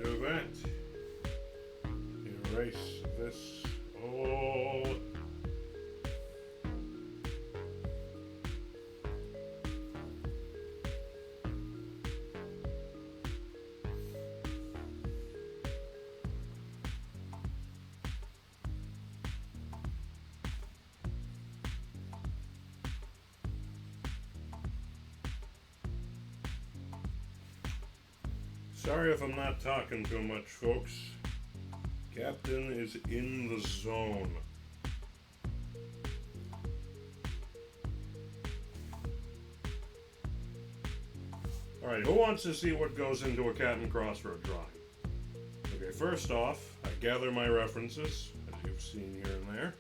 Do that. Erase this all. Sorry if I'm not talking too much, folks. Captain is in the zone. Alright, who wants to see what goes into a Captain Crossroad drawing? Okay, first off, I gather my references, as you've seen here and there.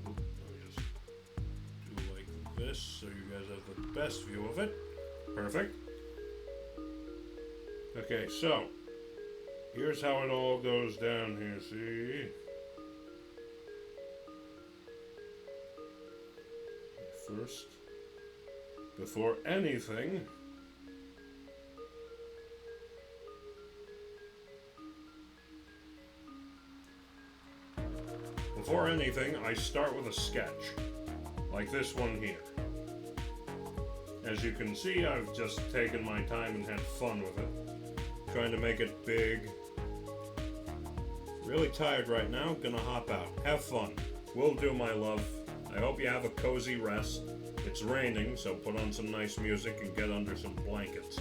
Let me just do like this so you guys have the best view of it. Perfect. Okay, so here's how it all goes down here, see? First, before anything, I start with a sketch, like this one here. As you can see, I've just taken my time and had fun with it. Trying to make it big. Really tired right now, gonna hop out. Have fun. Will do, my love. I hope you have a cozy rest. It's raining, so put on some nice music and get under some blankets.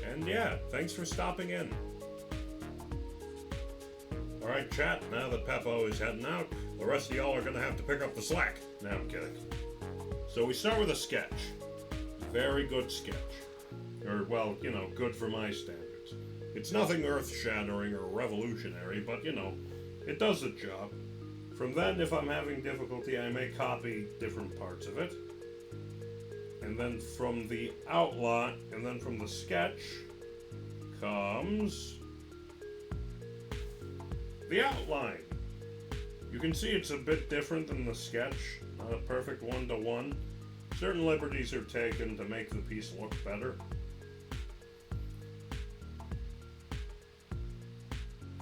And yeah, thanks for stopping in. Alright, chat, now that Peppo is heading out, the rest of y'all are gonna have to pick up the slack. No, I'm kidding. So we start with a sketch. Very good sketch. Or, well, you know, good for my standards. It's nothing earth-shattering or revolutionary, but, you know, it does the job. From then, if I'm having difficulty, I may copy different parts of it. And then from the outline, and then from the sketch, comes the outline. You can see it's a bit different than the sketch, not a perfect one-to-one. Certain liberties are taken to make the piece look better.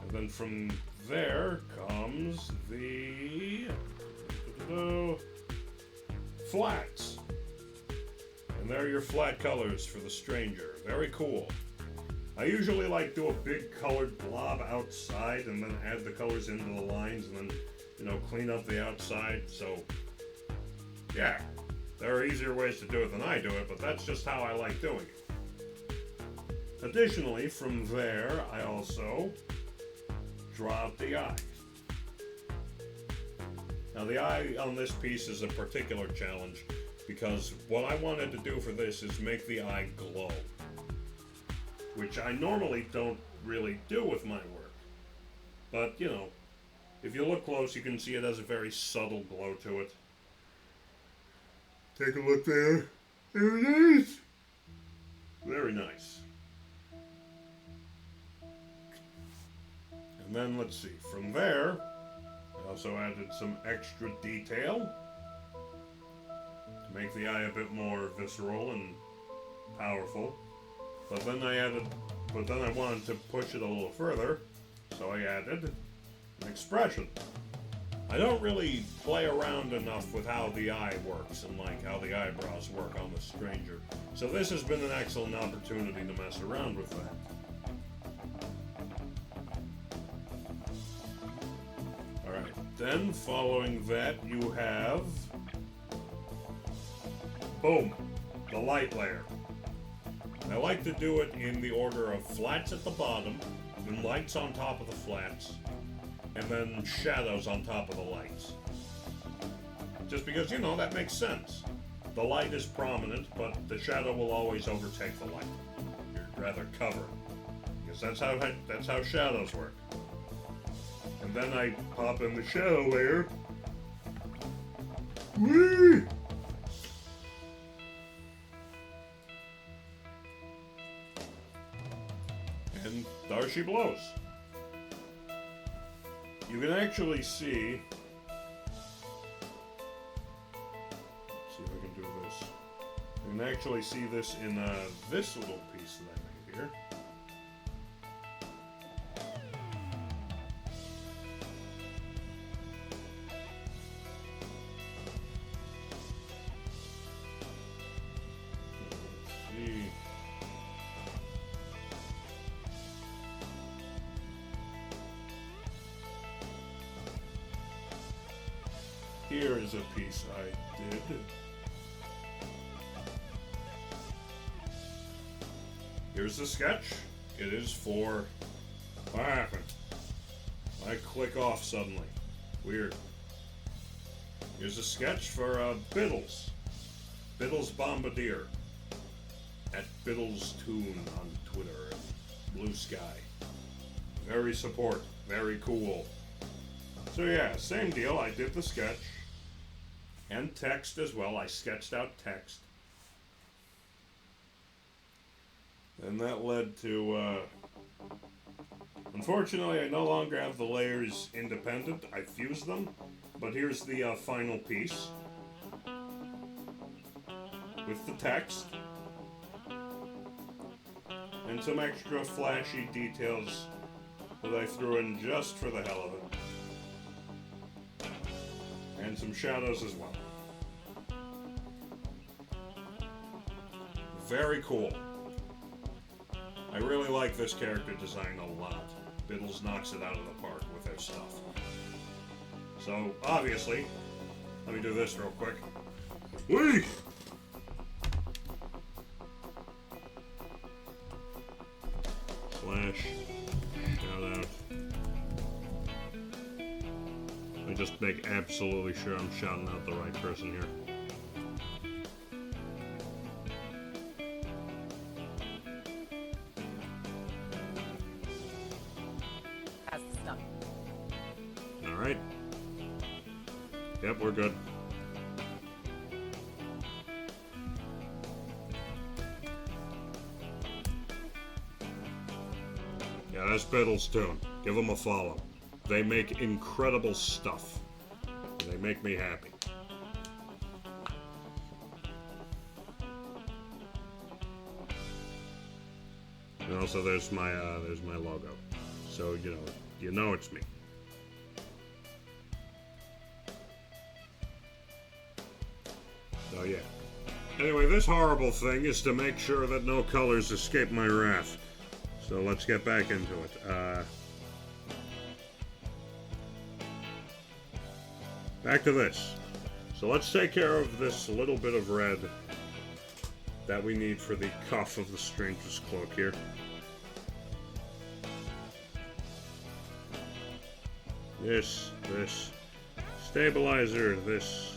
And then from there comes the flats. And there are your flat colors for the stranger. Very cool. I usually like do a big colored blob outside and then add the colors into the lines and then, you know, clean up the outside. So, yeah, there are easier ways to do it than I do it, but that's just how I like doing it. Additionally, from there, I also draw out the eye. Now, the eye on this piece is a particular challenge. because what I wanted to do for this is make the eye glow, which I normally don't really do with my work. But, you know, if you look close, you can see it has a very subtle glow to it. Take a look there. There it is. Very nice. And then, let's see, from there, I also added some extra detail to make the eye a bit more visceral and powerful. But then I wanted to push it a little further, so I added an expression. I don't really play around enough with how the eye works and like how the eyebrows work on the stranger. So this has been an excellent opportunity to mess around with that. Alright, then following that you have, boom, the light layer. I like to do it in the order of flats at the bottom, then lights on top of the flats, and then shadows on top of the lights. Just because, you know, that makes sense. The light is prominent, but the shadow will always overtake the light. You'd rather cover it, because that's how shadows work. And then I pop in the shadow layer. Whee! And there she blows. You can actually see, let's see if I can do this. You can actually see this in this little piece that I made here. Let's see. Here is a piece I did. Here's the sketch. It is for... What happened? I click off suddenly. Weird. Here's a sketch for Biddles. Biddles Bombardier. At Biddles Toon on Twitter and Blue Sky. Very support. Very cool. So yeah, same deal. I did the sketch. And text as well. I sketched out text. And that led to, unfortunately, I no longer have the layers independent. I fused them. But here's the final piece. With the text. And some extra flashy details that I threw in just for the hell of it. And some shadows as well. Very cool. I really like this character design a lot. Biddles knocks it out of the park with their stuff. So, obviously, let me do this real quick. Whee! Slash. Shout out. I just make absolutely sure I'm shouting out the right person here. Has the stuff. Alright. Yep, we're good. Yeah, that's Biddles Toon. Give them a follow. They make incredible stuff. They make me happy. And also there's my logo. So, you know it's me. So yeah. Anyway, this horrible thing is to make sure that no colors escape my wrath. So let's get back into it. Back to this. So let's take care of this little bit of red that we need for the cuff of the stranger's cloak here. This stabilizer, this.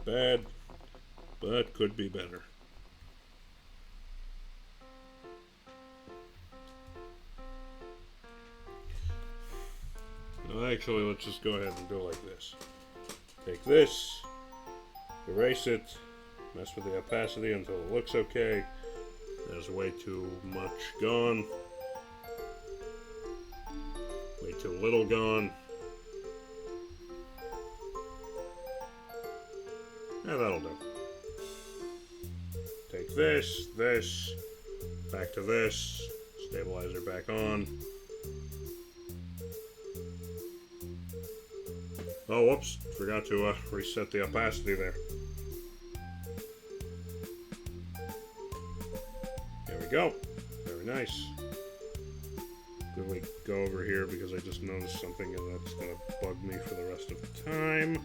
bad, but could be better. No, actually, let's just go ahead and do it like this. Take this, erase it, mess with the opacity until it looks okay. There's way too much gone. Way too little gone. Yeah, that'll do. Take this, back to this, stabilizer back on. Oh, whoops, forgot to reset the opacity there. There we go. Very nice. Quickly go over here because I just noticed something and that's going to bug me for the rest of the time.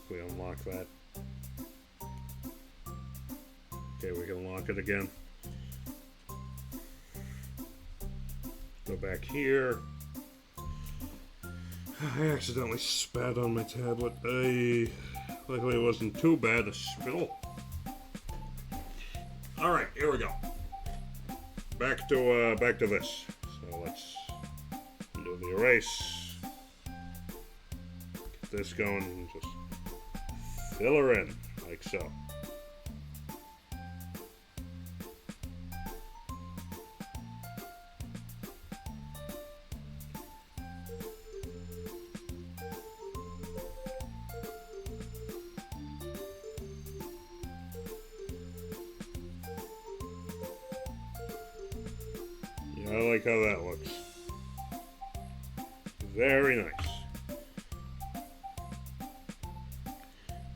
We unlock that. Okay, we can lock it again. Go back here. I accidentally spat on my tablet. Luckily it wasn't too bad a spill. Alright, here we go. Back to this. So let's do the erase. Get this going and just fill her in, like so. Yeah, I like how that looks. Very nice.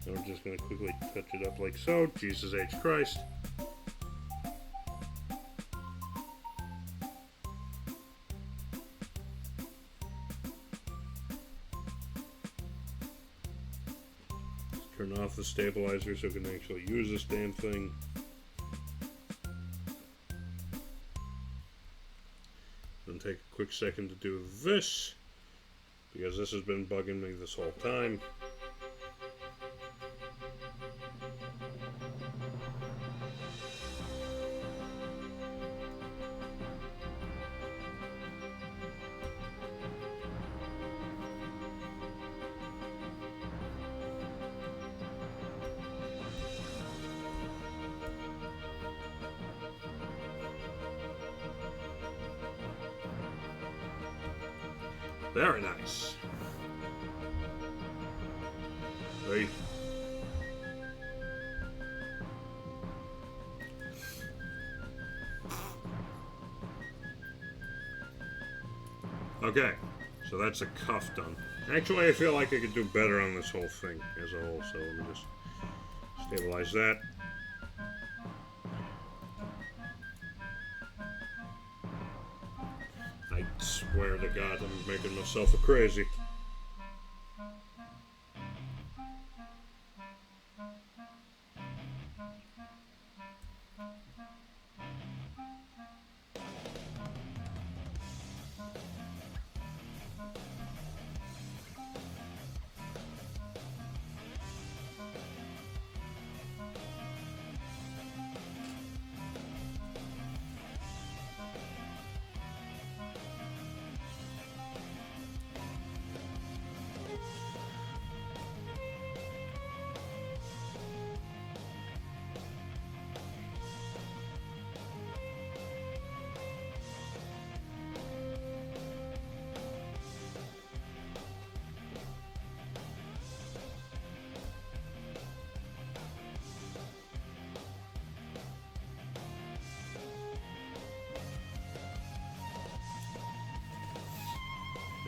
So we're just going to quickly touch it up like so. Jesus H. Christ. Turn off the stabilizer so we can actually use this damn thing. And take a quick second to do this, because this has been bugging me this whole time. Very nice. Hey. Okay, so that's a cuff done. Actually, I feel like I could do better on this whole thing as a whole, so let me just stabilize that. I swear to God, I'm making myself a crazy.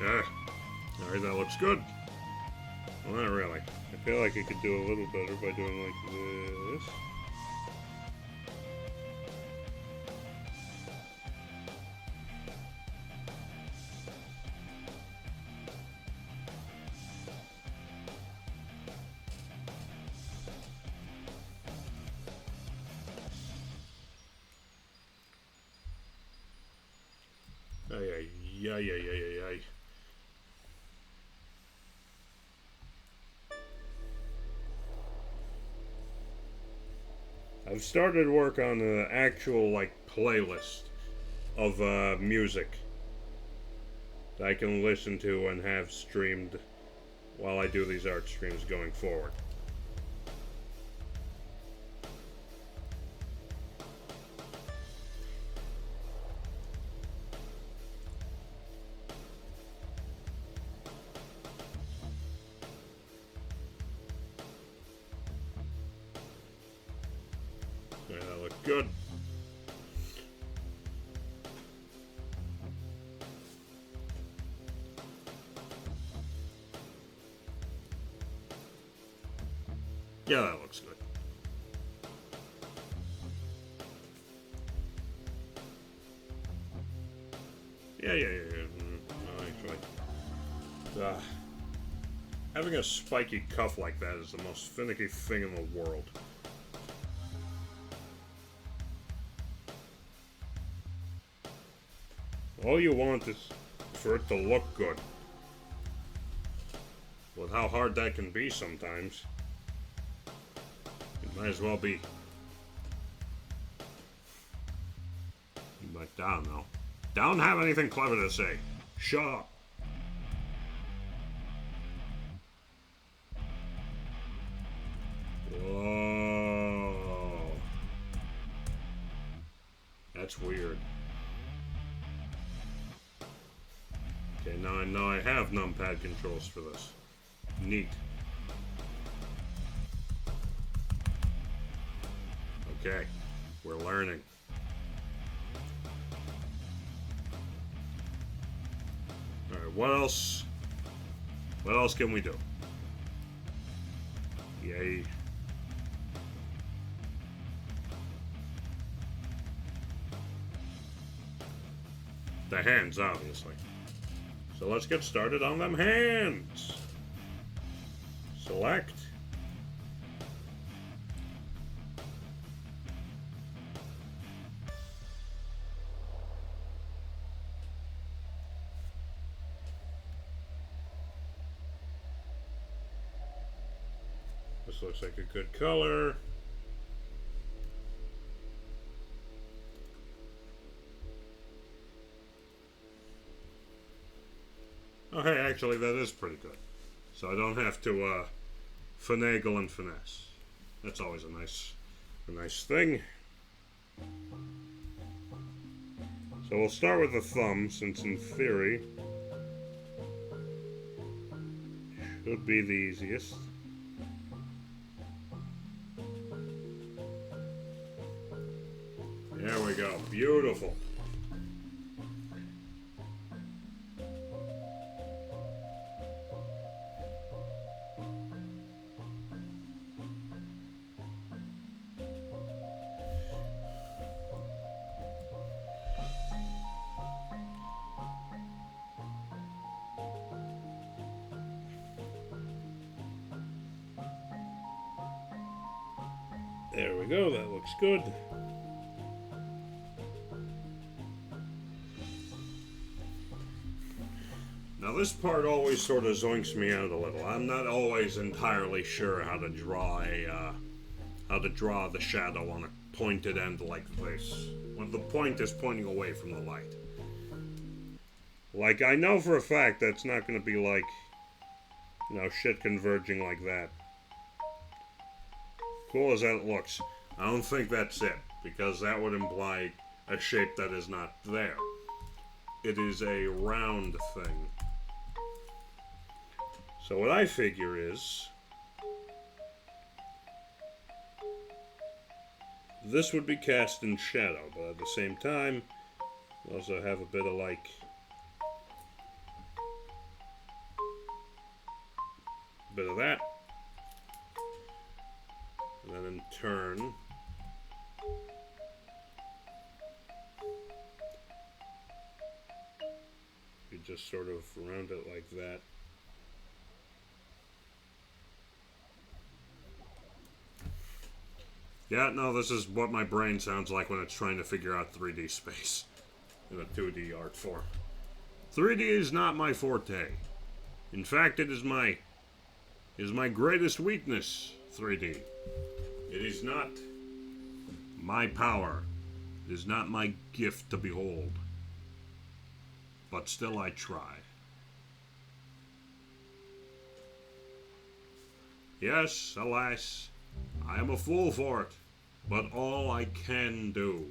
Yeah. Alright, that looks good. Well, not really. I feel like I could do a little better by doing like this. Ay, ay, ay, ay, ay, ay. I've started work on an actual, like, playlist of music that I can listen to and have streamed while I do these art streams going forward. Yeah, that looks good. Yeah, that looks good. Yeah. No, actually. Having a spiky cuff like that is the most finicky thing in the world. All you want is for it to look good. With how hard that can be sometimes, it might as well be. But I don't know. Don't have anything clever to say. Shut up. Whoa. That's weird. Okay, now I know I have numpad controls for this. Neat. Okay, we're learning. Alright, what else? What else can we do? Yay. The hands, obviously. So let's get started on them hands. Select. This looks like a good color. Oh, hey, actually, that is pretty good. So I don't have to finagle and finesse. That's always a nice thing. So we'll start with the thumb, since in theory should be the easiest. There we go. Beautiful. There we go, that looks good. Now this part always sort of zoinks me out a little. I'm not always entirely sure how to draw the shadow on a pointed end like this, when the point is pointing away from the light. Like, I know for a fact that's not going to be like, you know, shit converging like that. Cool as that looks, I don't think that's it, because that would imply a shape that is not there. It is a round thing. So what I figure is, this would be cast in shadow, but at the same time, we also have a bit of like, bit of that. And then in turn, you just sort of round it like that. Yeah, no, this is what my brain sounds like when it's trying to figure out 3D space in a 2D art form. 3D is not my forte. In fact, it is my greatest weakness, 3D. It is not My power is not my gift to behold, but still I try. Yes, alas, I am a fool for it, but all I can do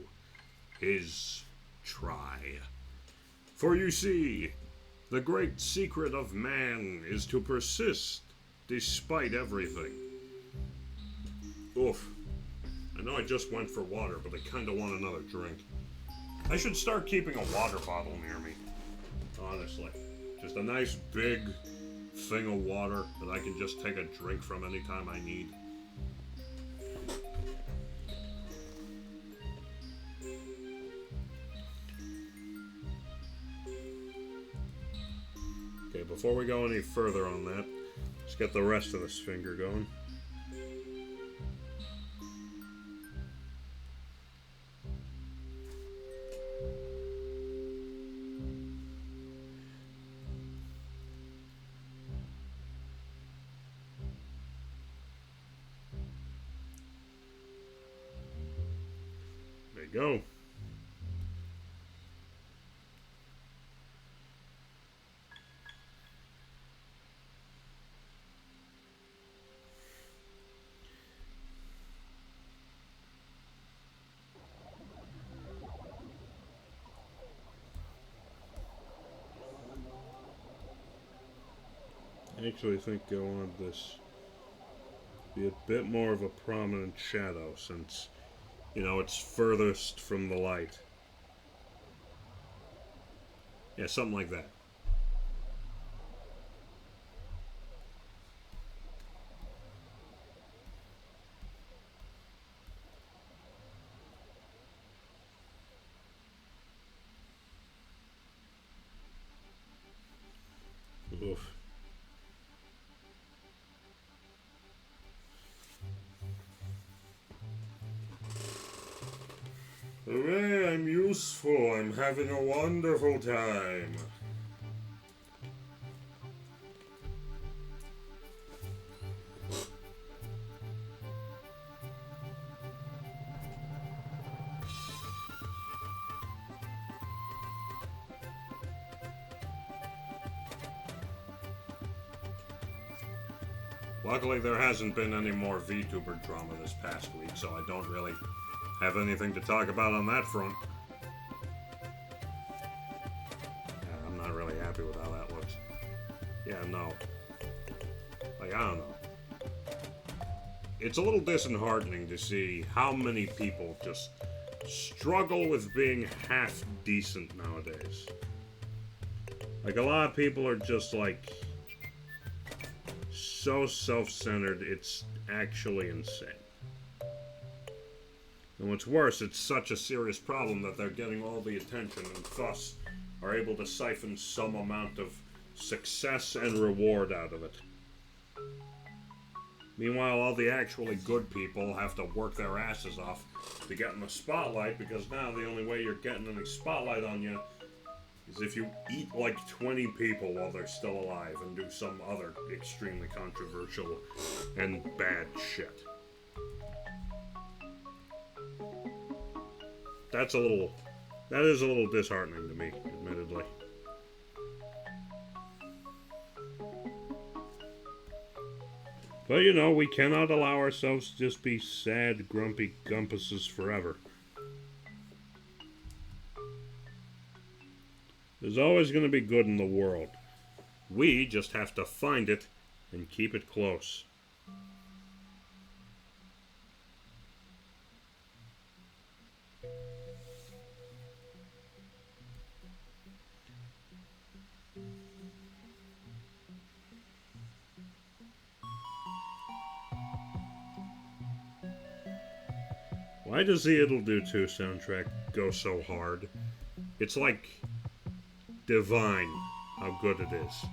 is try. For you see, the great secret of man is to persist despite everything. Oof. I know I just went for water, but I kinda want another drink. I should start keeping a water bottle near me. Honestly. Just a nice big thing of water that I can just take a drink from anytime I need. Okay, before we go any further on that, let's get the rest of this finger going. There you go. I actually think I want this to be a bit more of a prominent shadow since, you know, it's furthest from the light. Yeah, something like that. Oof. Hooray, I'm useful. I'm having a wonderful time. Luckily, there hasn't been any more VTuber drama this past week, so I don't really have anything to talk about on that front. Yeah, I'm not really happy with how that looks. Yeah, no. Like, I don't know. It's a little disheartening to see how many people just struggle with being half decent nowadays. Like, a lot of people are just, like, so self-centered, it's actually insane. And what's worse, it's such a serious problem that they're getting all the attention and thus are able to siphon some amount of success and reward out of it. Meanwhile, all the actually good people have to work their asses off to get in the spotlight, because now the only way you're getting any spotlight on you is if you eat like 20 people while they're still alive and do some other extremely controversial and bad shit. That is a little disheartening to me, admittedly. But you know, we cannot allow ourselves to just be sad, grumpy gumpuses forever. There's always going to be good in the world. We just have to find it and keep it close. Why does the It'll Do Too soundtrack go so hard? It's like divine how good it is.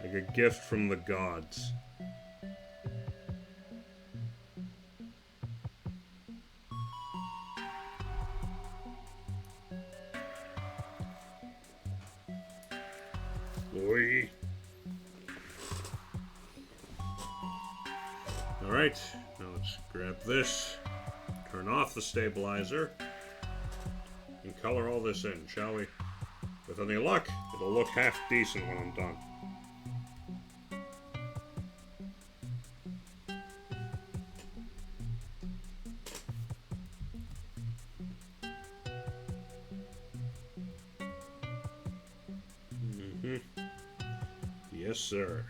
Like a gift from the gods. Oi. Alright, now let's grab this. turn off the stabilizer and color all this in, shall we? With any luck, it'll look half decent when I'm done. Yes, sir.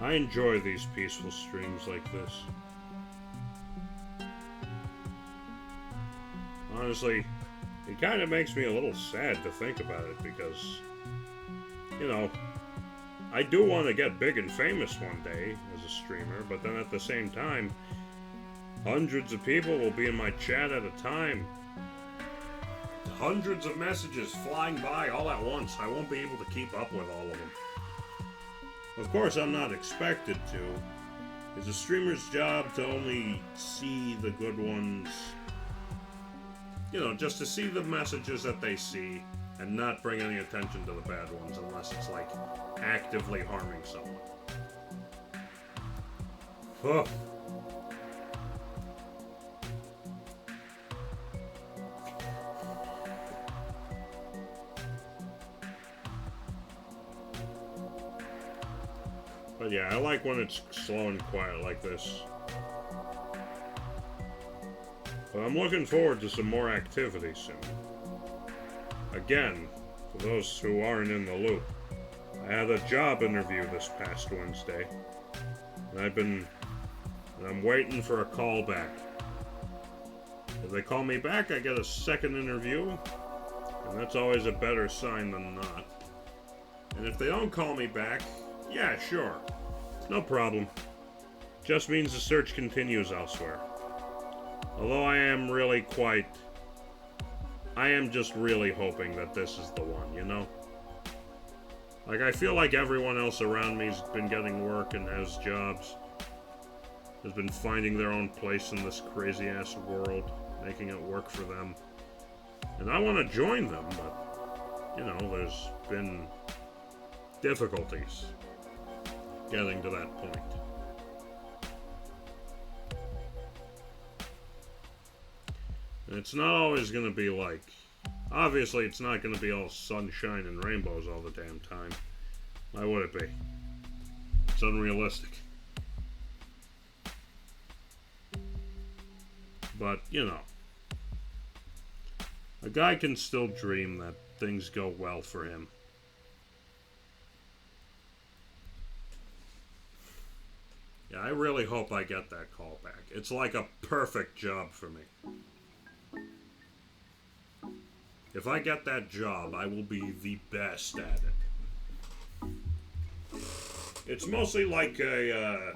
I enjoy these peaceful streams like this. Honestly, it kind of makes me a little sad to think about it because, you know, I do want to get big and famous one day as a streamer, but then at the same time, hundreds of people will be in my chat at a time. Hundreds of messages flying by all at once. I won't be able to keep up with all of them. Of course, I'm not expected to. It's a streamer's job to only see the good ones. You know, just to see the messages that they see and not bring any attention to the bad ones unless it's like actively harming someone. Ugh. But yeah, I like when it's slow and quiet like this. But I'm looking forward to some more activity soon. Again, for those who aren't in the loop, I had a job interview this past Wednesday. And I'm waiting for a call back. If they call me back, I get a second interview. And that's always a better sign than not. And if they don't call me back, yeah, sure. No problem. Just means the search continues elsewhere. Although I am just really hoping that this is the one, you know? Like, I feel like everyone else around me's been getting work and has jobs. Has been finding their own place in this crazy-ass world, making it work for them. And I want to join them, but, you know, there's been difficulties getting to that point. And it's not always going to be like... Obviously, it's not going to be all sunshine and rainbows all the damn time. Why would it be? It's unrealistic. But, you know, a guy can still dream that things go well for him. Yeah, I really hope I get that call back. It's like a perfect job for me. If I get that job, I will be the best at it. It's mostly like a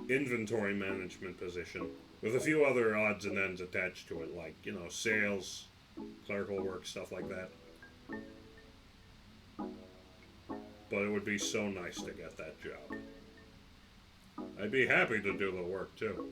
inventory management position with a few other odds and ends attached to it, like, you know, sales, clerical work, stuff like that. But it would be so nice to get that job. I'd be happy to do the work, too.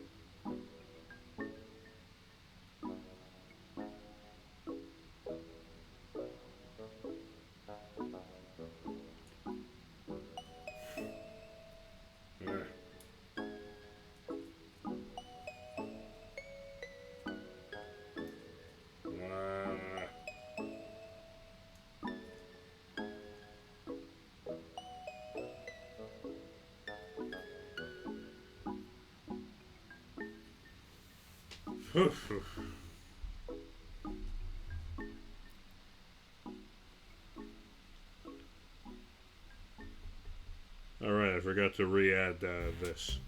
Alright, I forgot to re-add this.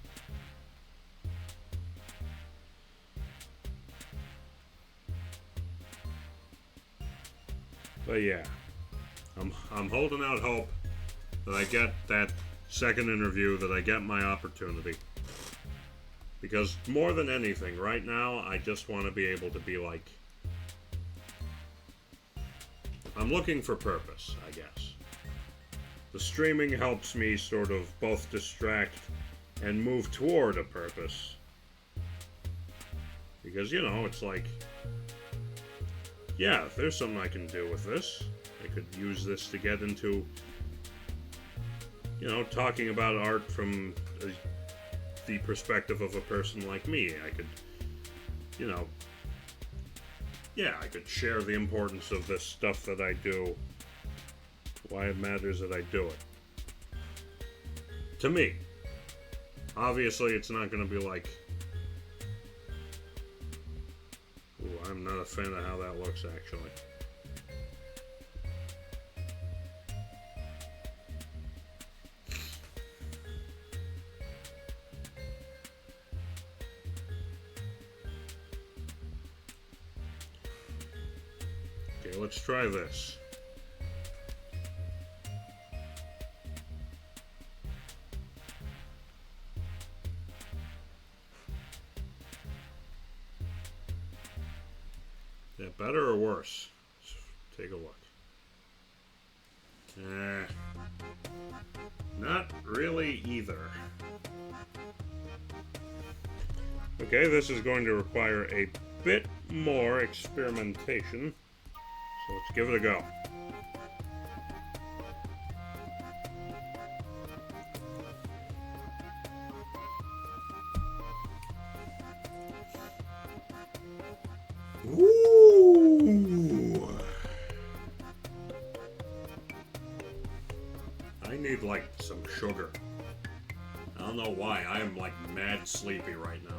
But yeah, I'm holding out hope that I get that second interview, that I get my opportunity. Because more than anything, right now, I just want to be able to be like... I'm looking for purpose, I guess. The streaming helps me sort of both distract and move toward a purpose. Because, you know, it's like... Yeah, there's something I can do with this. I could use this to get into... You know, talking about art from... the perspective of a person like me. I could, you know, yeah, I could share the importance of this stuff that I do, why it matters that I do it. To me. Obviously, it's not going to be like, ooh, I'm not a fan of how that looks, actually. Okay, let's try this. Is that better or worse? Let's take a look. Not really either. Okay, this is going to require a bit more experimentation. So let's give it a go. Ooh. I need like some sugar. I don't know why. I am like mad sleepy right now.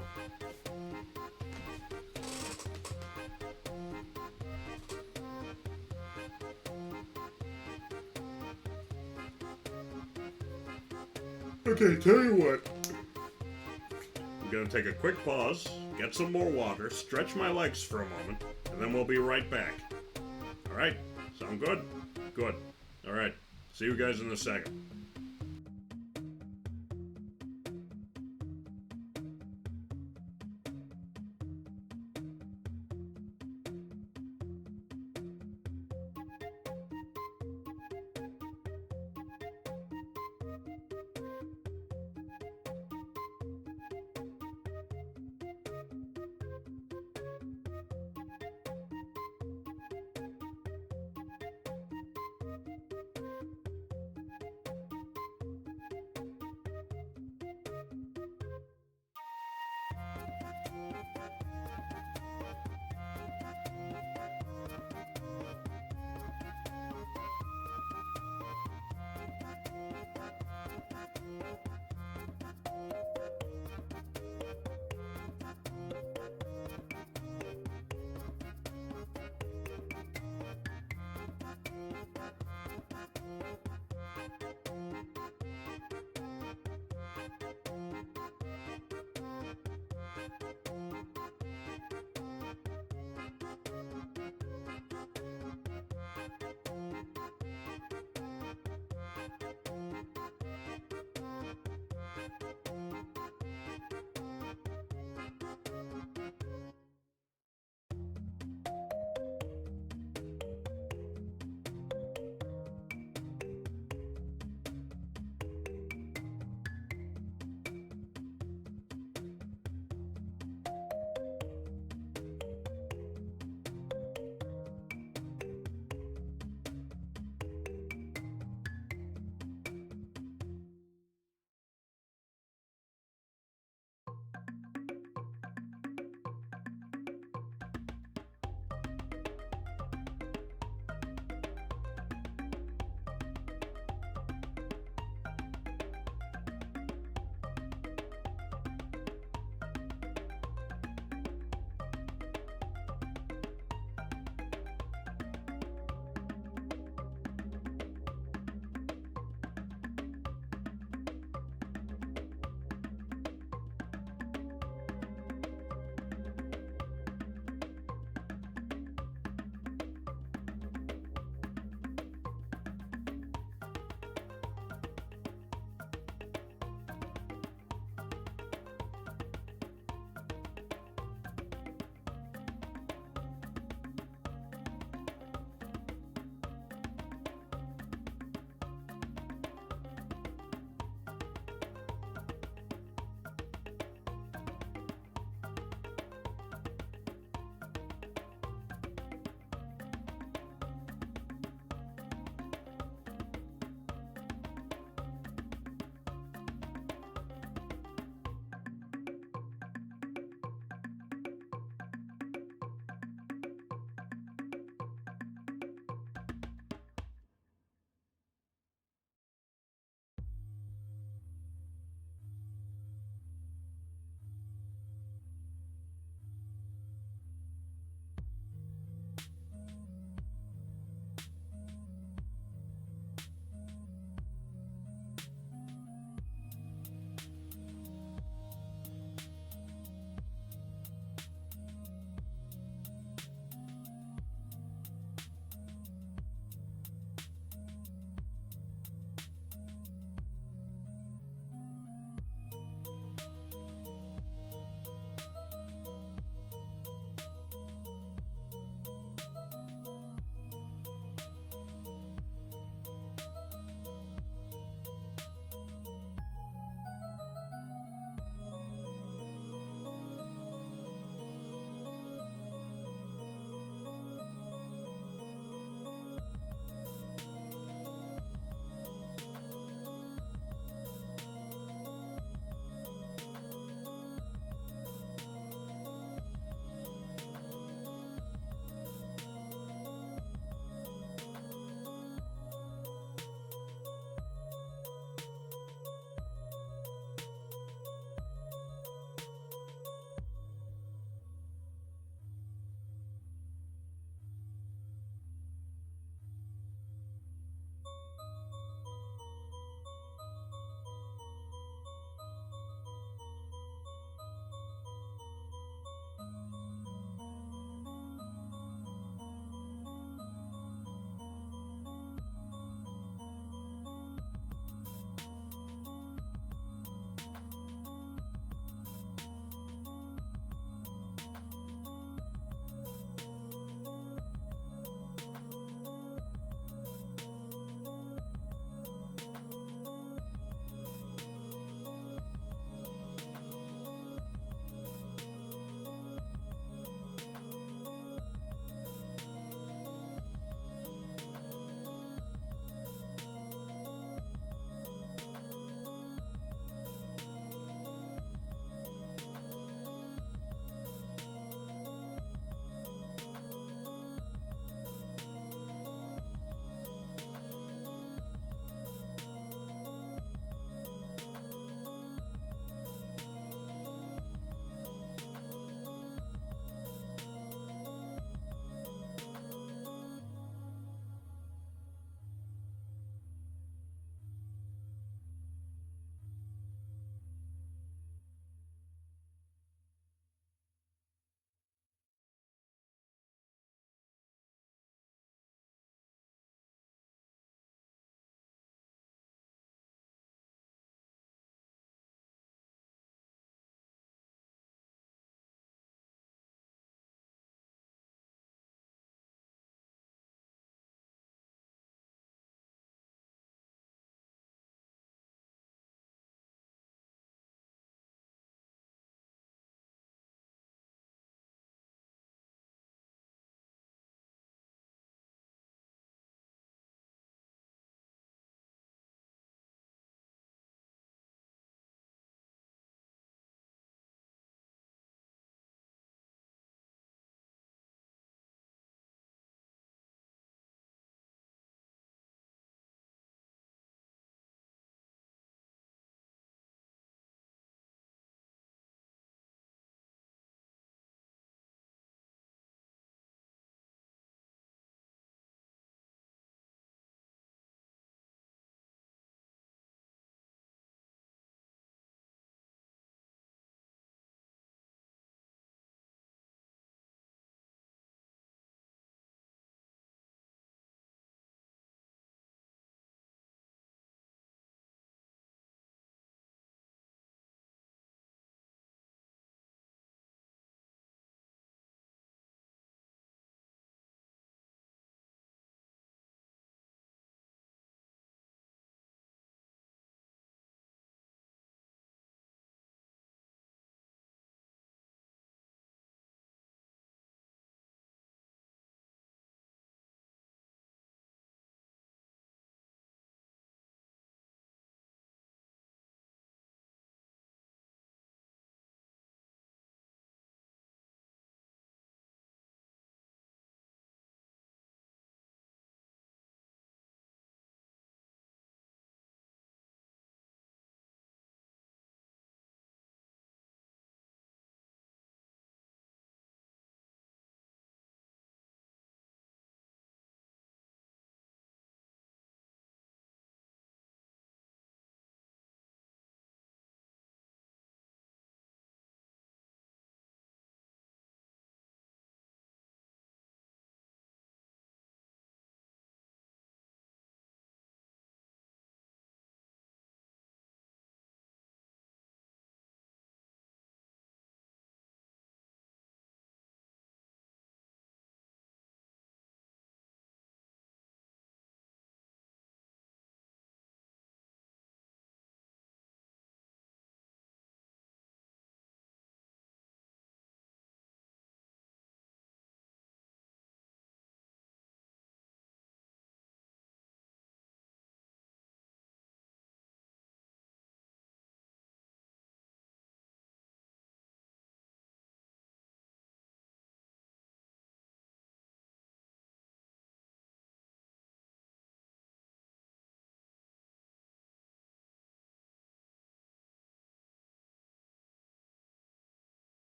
Okay, tell you what. I'm gonna take a quick pause, get some more water, stretch my legs for a moment, and then we'll be right back. Alright? Sound good? Good. Alright. See you guys in a second.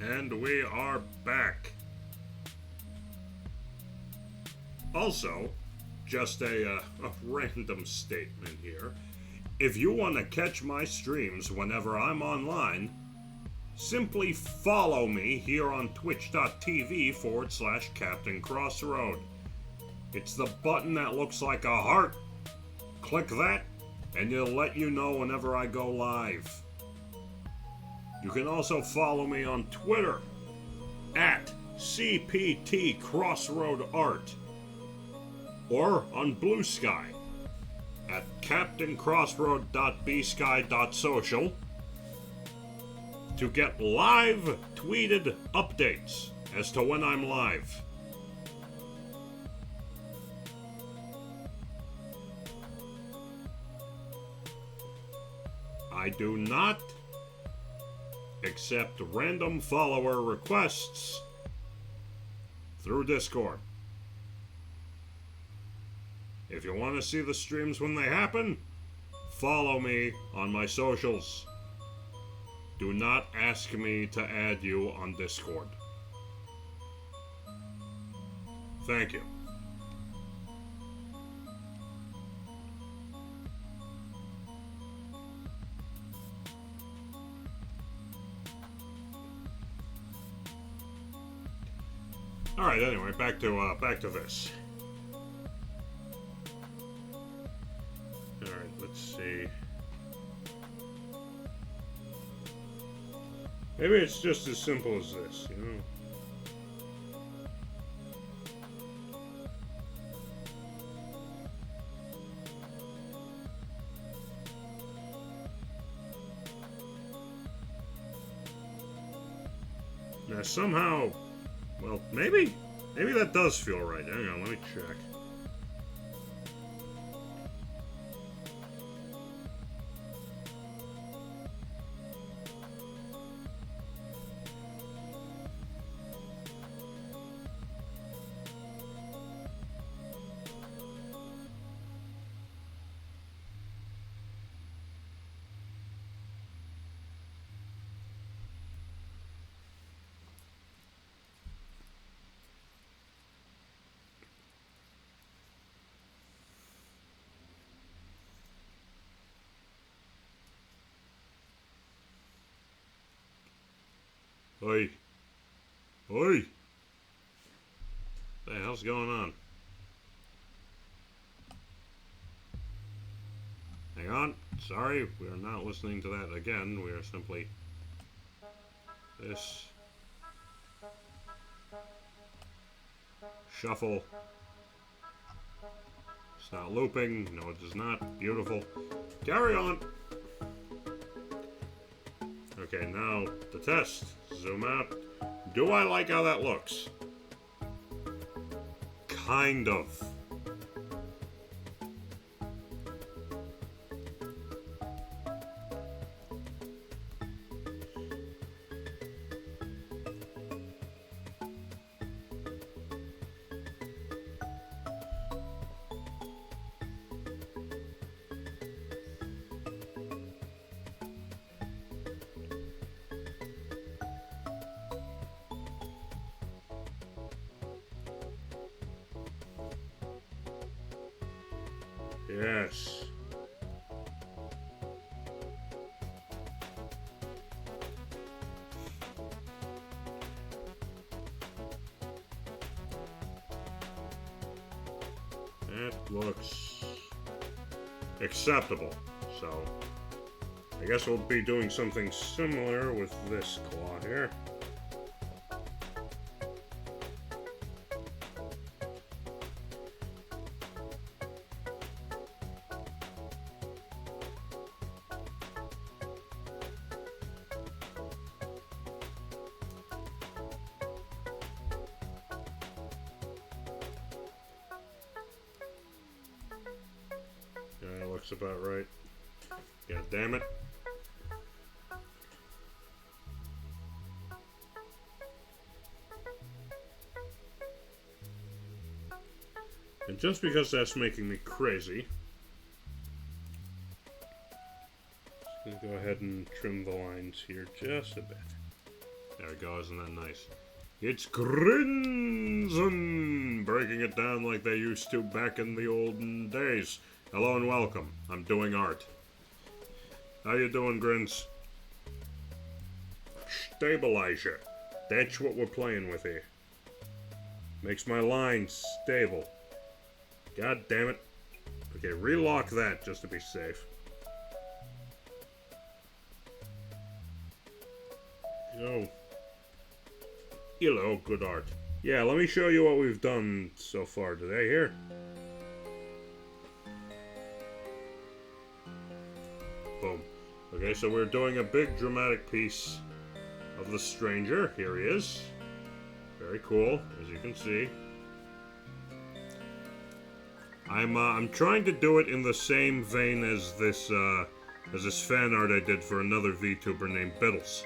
And we are back. Also, just a random statement here. If you want to catch my streams whenever I'm online, simply follow me here on twitch.tv/Captain Crossroad. It's the button that looks like a heart. Click that, and it'll let you know whenever I go live. You can also follow me on Twitter at CPT Crossroad Art, or on Blue Sky at captaincrossroad.bsky.social to get live tweeted updates as to when I'm live. I do not accept random follower requests through Discord. If you want to see the streams when they happen, follow me on my socials. Do not ask me to add you on Discord. Thank you. All right. Anyway, back to this. All right. Let's see. Maybe it's just as simple as this, you know. Now somehow, well, maybe that does feel right. Hang on, let me check. Oi. Oi. What the hell's going on? Hang on. Sorry, we are not listening to that again. We are simply... This. Shuffle. It's not looping. No, it does not. Beautiful. Carry on. Okay, now the test. Zoom out. Do I like how that looks? Kind of. Yes. That looks acceptable. So, I guess we'll be doing something similar with this claw here. Looks about right. God damn it. And just because that's making me crazy, I'm going to go ahead and trim the lines here just a bit. There we go, isn't that nice? It's Grinzen! Breaking it down like they used to back in the olden days. Hello and welcome. I'm doing art. How you doing, Grins? Stabilizer. That's what we're playing with here. Makes my lines stable. God damn it. Okay, relock that just to be safe. Oh. Hello, good art. Yeah, let me show you what we've done so far today here. Boom. Okay, so we're doing a big dramatic piece of the stranger. Here he is. Very cool, as you can see. I'm trying to do it in the same vein as this fan art I did for another VTuber named Biddles.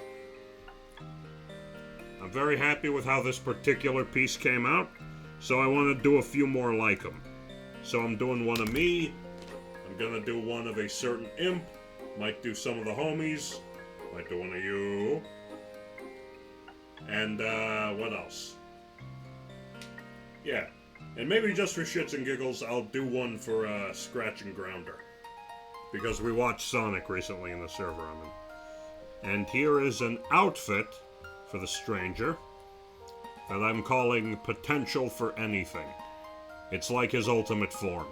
I'm very happy with how this particular piece came out, so I want to do a few more like them. So I'm doing one of me, I'm gonna do one of a certain imp, might do some of the homies, might do one of you, and what else? Yeah, and maybe just for shits and giggles, I'll do one for Scratch and Grounder, because we watched Sonic recently in the server I'm in. And here is an outfit for the stranger that I'm calling Potential for Anything. It's like his ultimate form.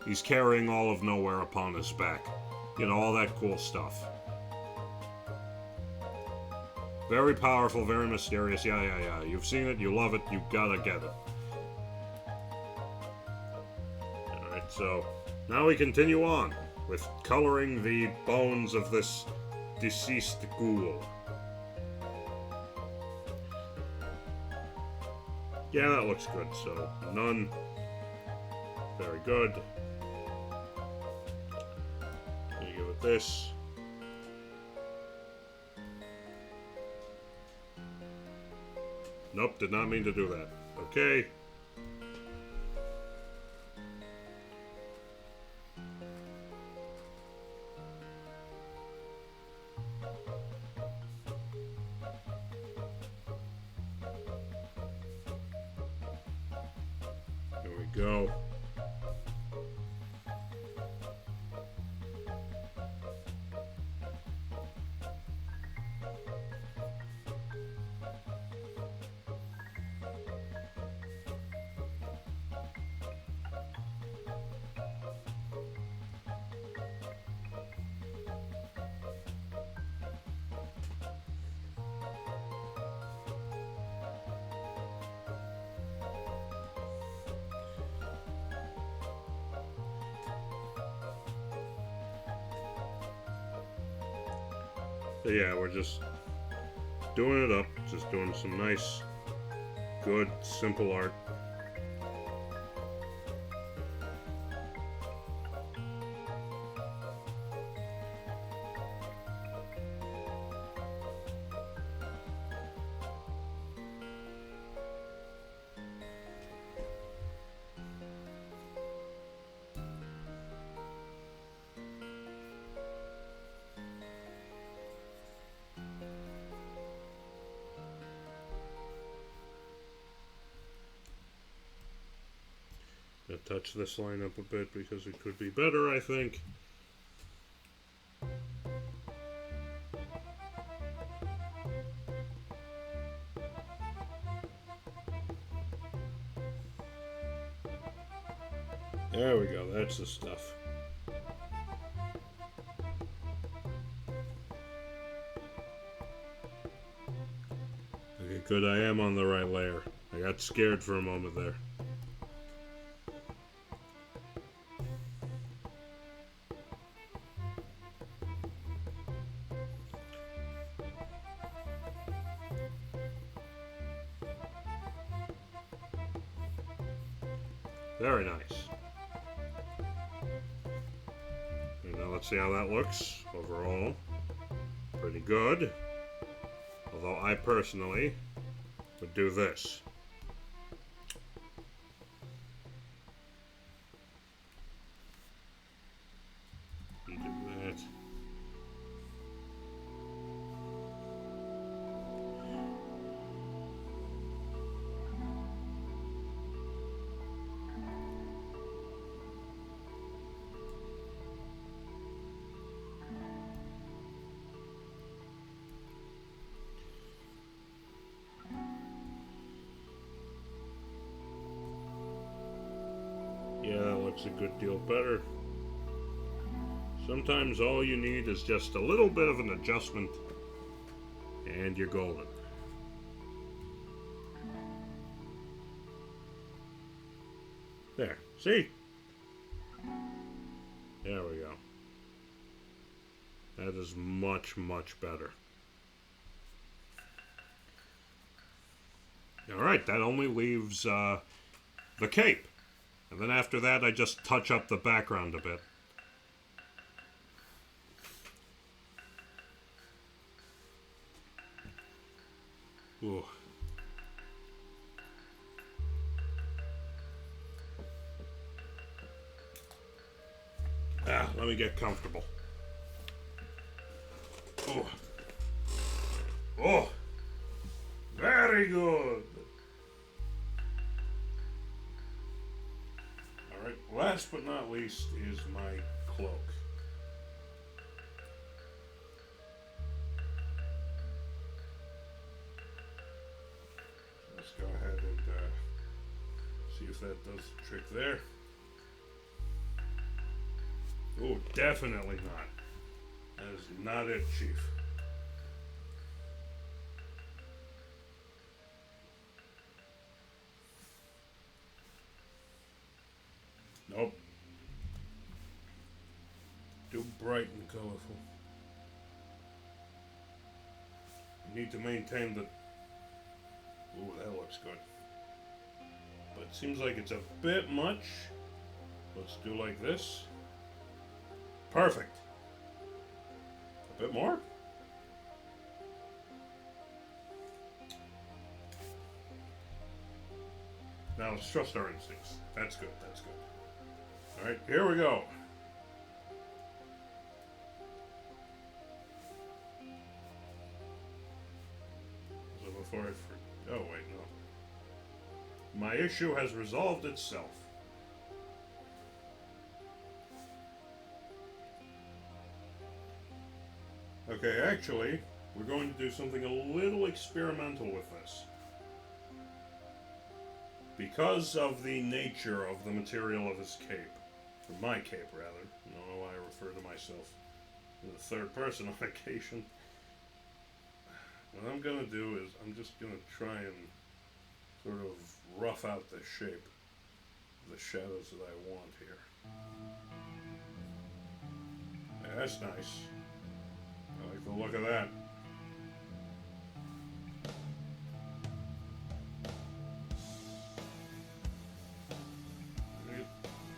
He's carrying all of nowhere upon his back. You know, all that cool stuff. Very powerful, very mysterious. Yeah. You've seen it, you love it, you gotta get it. Alright, so now we continue on with coloring the bones of this deceased ghoul. Yeah, that looks good, so none. Very good. Gonna give it this. Nope, did not mean to do that. Okay. There we go. So yeah, we're just doing it up, just doing some nice, good, simple art. Gonna touch this line up a bit because it could be better, I think. There we go, that's the stuff. Okay, good, I am on the right layer. I got scared for a moment there. Very nice. And now let's see how that looks overall. Pretty good. Although I personally would do this. And do that. a good deal better. Sometimes all you need is just a little bit of an adjustment and you're golden. There, see? There we go. That is much, much better. Alright, that only leaves the cape. And then after that, I just touch up the background a bit. Ooh. Let me get comfortable. Oh. Oh. Very good. Alright, last but not least is my cloak. Let's go ahead and see if that does the trick there. Oh, definitely not. That is not it, Chief. Nope. Too bright and colorful. You need to maintain the... Ooh, that looks good. But it seems like it's a bit much. Let's do like this. Perfect. A bit more? Now let's trust our instincts. That's good, that's good. Alright, here we go. So before I oh wait, no. My issue has resolved itself. Okay, actually, we're going to do something a little experimental with this. Because of the nature of the material of this cape, or my cape rather, I don't know why I refer to myself in the third person on occasion. What I'm going to do is I'm just going to try and sort of rough out the shape of the shadows that I want here. Yeah, that's nice. I like the look of that.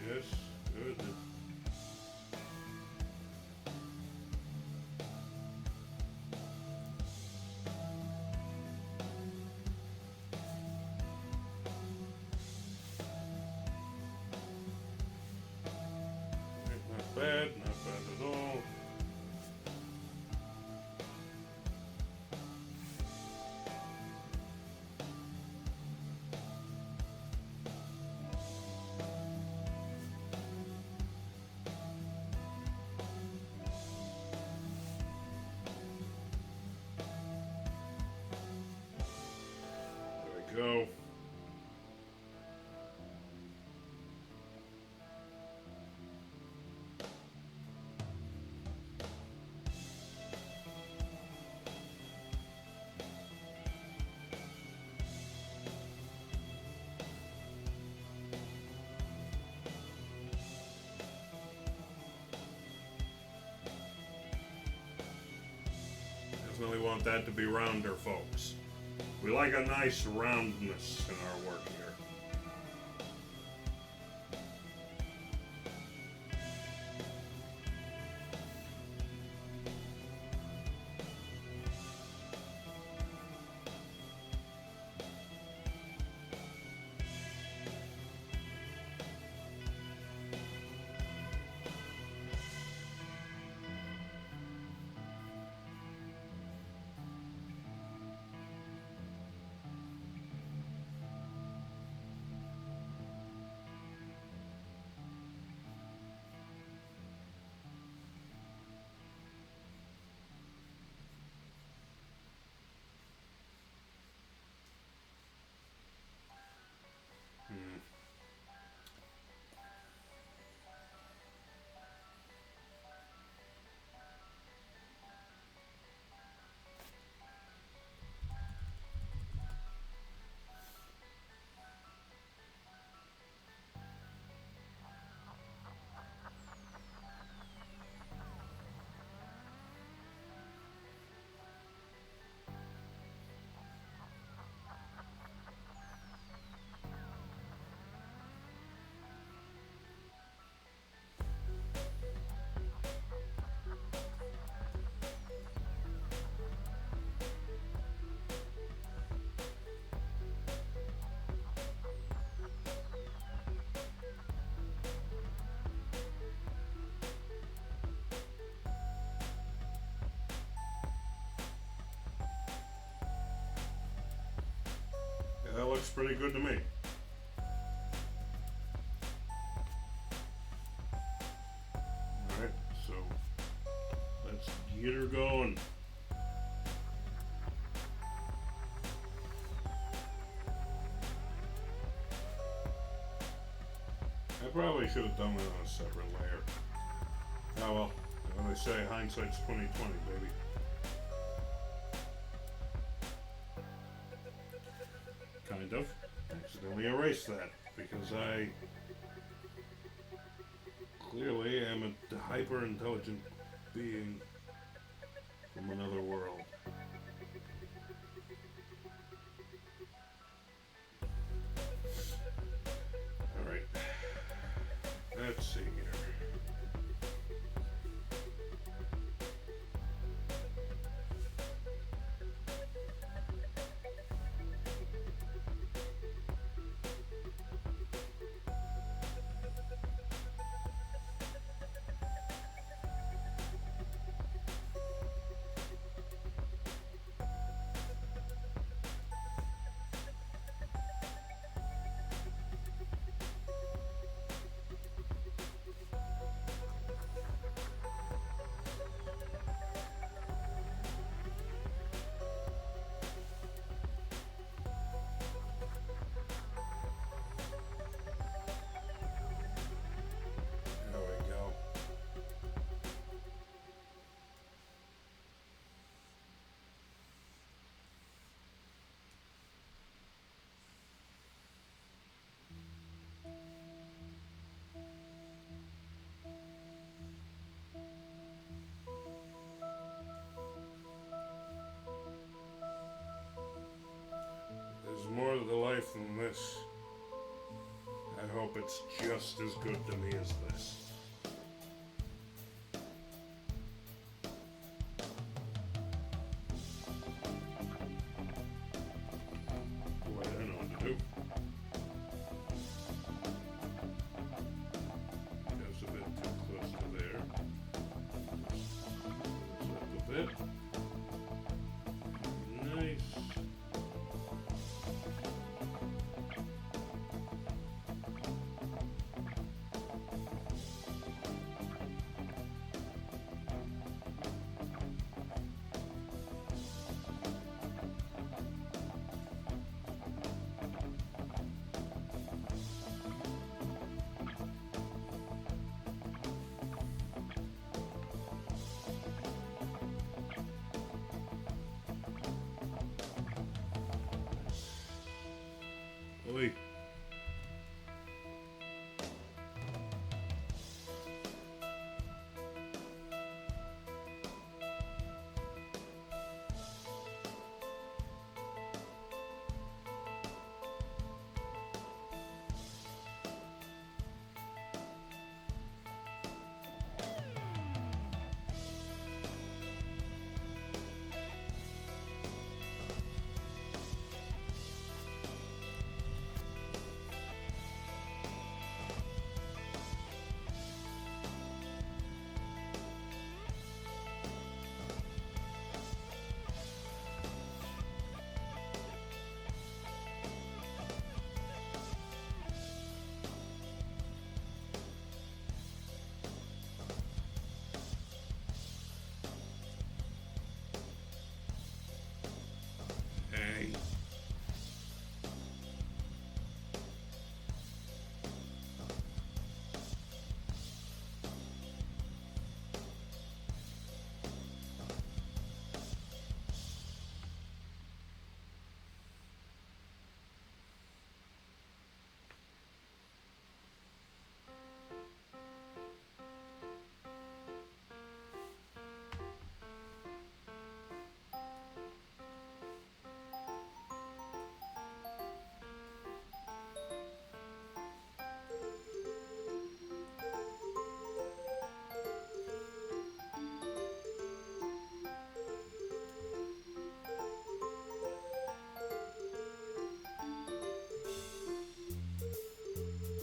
Yes, good. Not bad at all. Go. Definitely want that to be rounder, folks. We like a nice roundness in our work here. looks pretty good to me. Alright, so let's get her going. I probably should have done it on a separate layer. Oh well, when they say hindsight's 20/20, baby. Kind of. Accidentally erased that because I clearly am a hyper intelligent being from another world. Alright. Let's see here. There we go. There's more to the life than this. I hope it's just as good to me as this. Boy, I know what to do. That's a bit too close to there. Just a bit. Nice. Oi. Hey.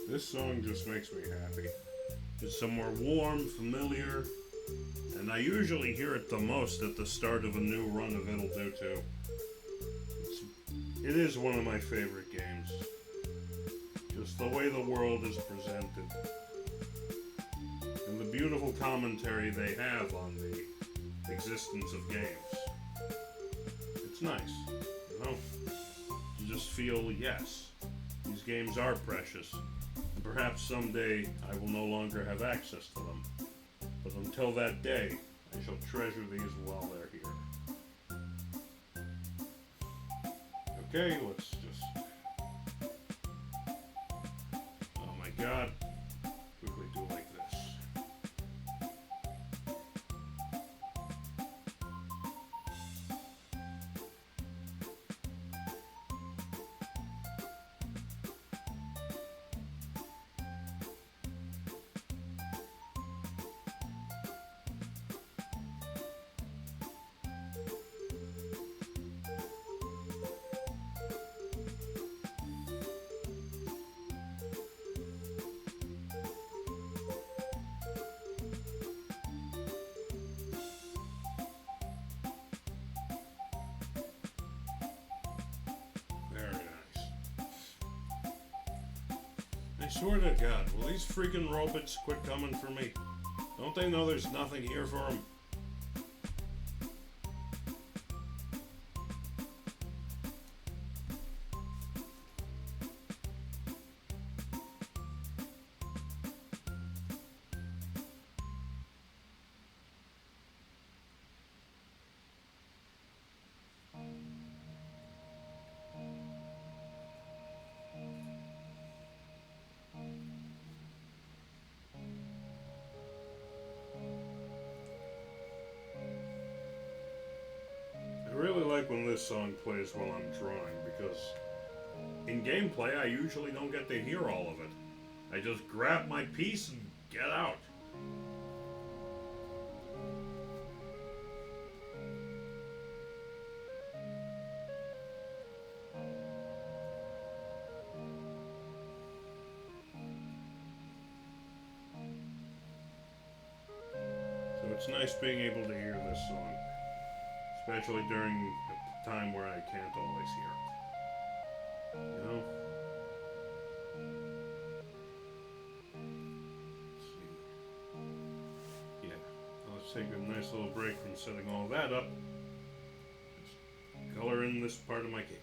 This song just makes me happy. It's somewhere warm, familiar, and I usually hear it the most at the start of a new run of It'll Do Too. It is one of my favorite games. Just the way the world is presented. And the beautiful commentary they have on the existence of games. It's nice, you know? You just feel, yes, these games are precious. And perhaps someday I will no longer have access to them. But until that day, I shall treasure these while they're here. Okay, let's just... Oh my god. Quickly do like this. Very nice. I swear to God, will these freaking robots quit coming for me? Don't they know there's nothing here for them? I really like when this song plays while I'm drawing because in gameplay I usually don't get to hear all of it. I just grab my piece and get out. So it's nice being able to hear this song. Especially during a time where I can't always hear it. You know? Let's see. Yeah. Let's take a nice little break from setting all that up. Just color in this part of my cape.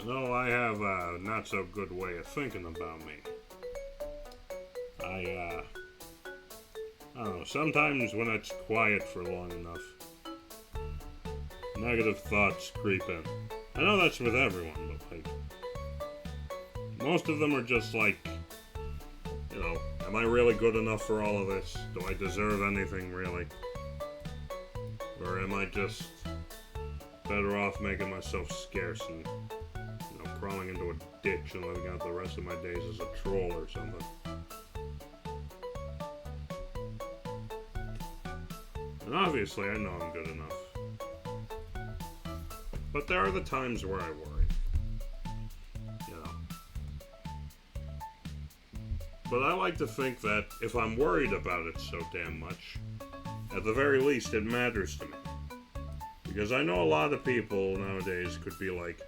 You know, I have a not so good way of thinking about me. I don't know, sometimes when it's quiet for long enough, negative thoughts creep in. I know that's with everyone, but like, most of them are just like, you know, am I really good enough for all of this? Do I deserve anything, really? Or am I just better off making myself scarce and, you know, crawling into a ditch and living out the rest of my days as a troll or something? And obviously, I know I'm good enough. But there are the times where I worry. You know. But I like to think that if I'm worried about it so damn much, at the very least it matters to me. Because I know a lot of people nowadays could be like,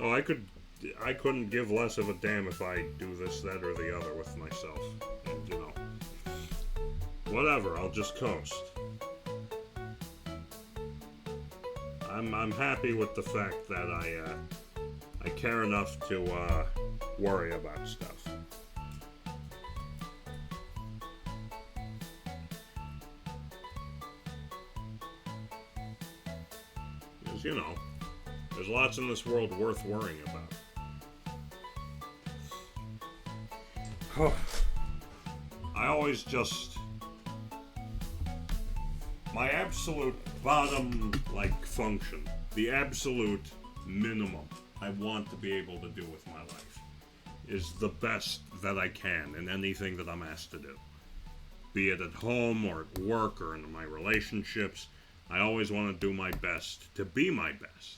oh, I couldn't give less of a damn if I do this, that, or the other with myself. And, you know, whatever, I'll just coast. I'm happy with the fact that I care enough to worry about stuff. Because, you know, there's lots in this world worth worrying about. I always just... my absolute bottom, like, function, the absolute minimum I want to be able to do with my life is the best that I can in anything that I'm asked to do. Be it at home or at work or in my relationships, I always want to do my best to be my best.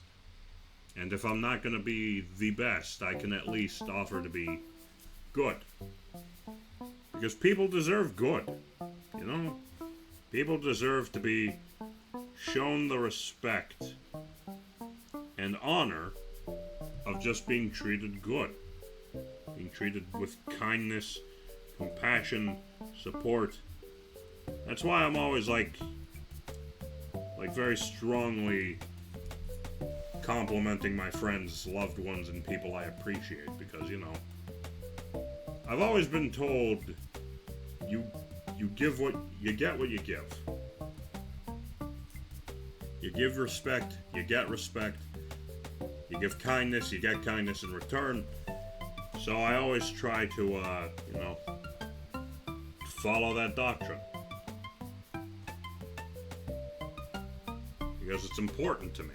And if I'm not going to be the best, I can at least offer to be good. Because people deserve good, you know? People deserve to be shown the respect and honor of just being treated good. Being treated with kindness, compassion, support. That's why I'm always like very strongly complimenting my friends, loved ones, and people I appreciate. Because, you know, I've always been told you give what you get what you give. You give respect, you get respect. You give kindness, you get kindness in return. So I always try to, you know, follow that doctrine. Because it's important to me.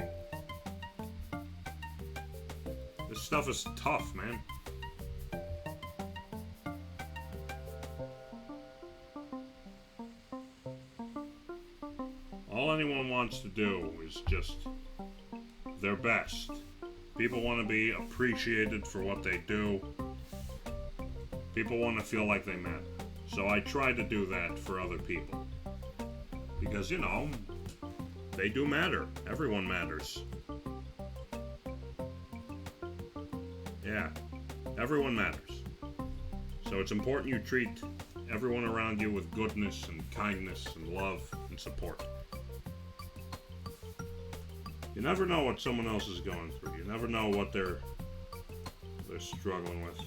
This stuff is tough, man. All anyone wants to do is just their best. People want to be appreciated for what they do. People want to feel like they matter. So I try to do that for other people. Because, you know, they do matter. Everyone matters. Yeah, everyone matters. So it's important you treat everyone around you with goodness and kindness and love and support. You never know what someone else is going through. You never know what they're struggling with.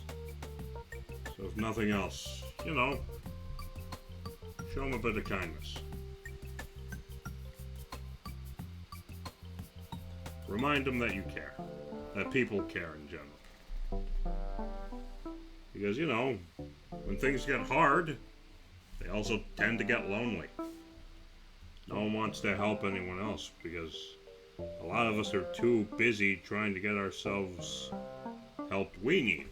So if nothing else, you know, show them a bit of kindness. Remind them that you care. That people care in general. Because, you know, when things get hard, they also tend to get lonely. No one wants to help anyone else because a lot of us are too busy trying to get ourselves help we need.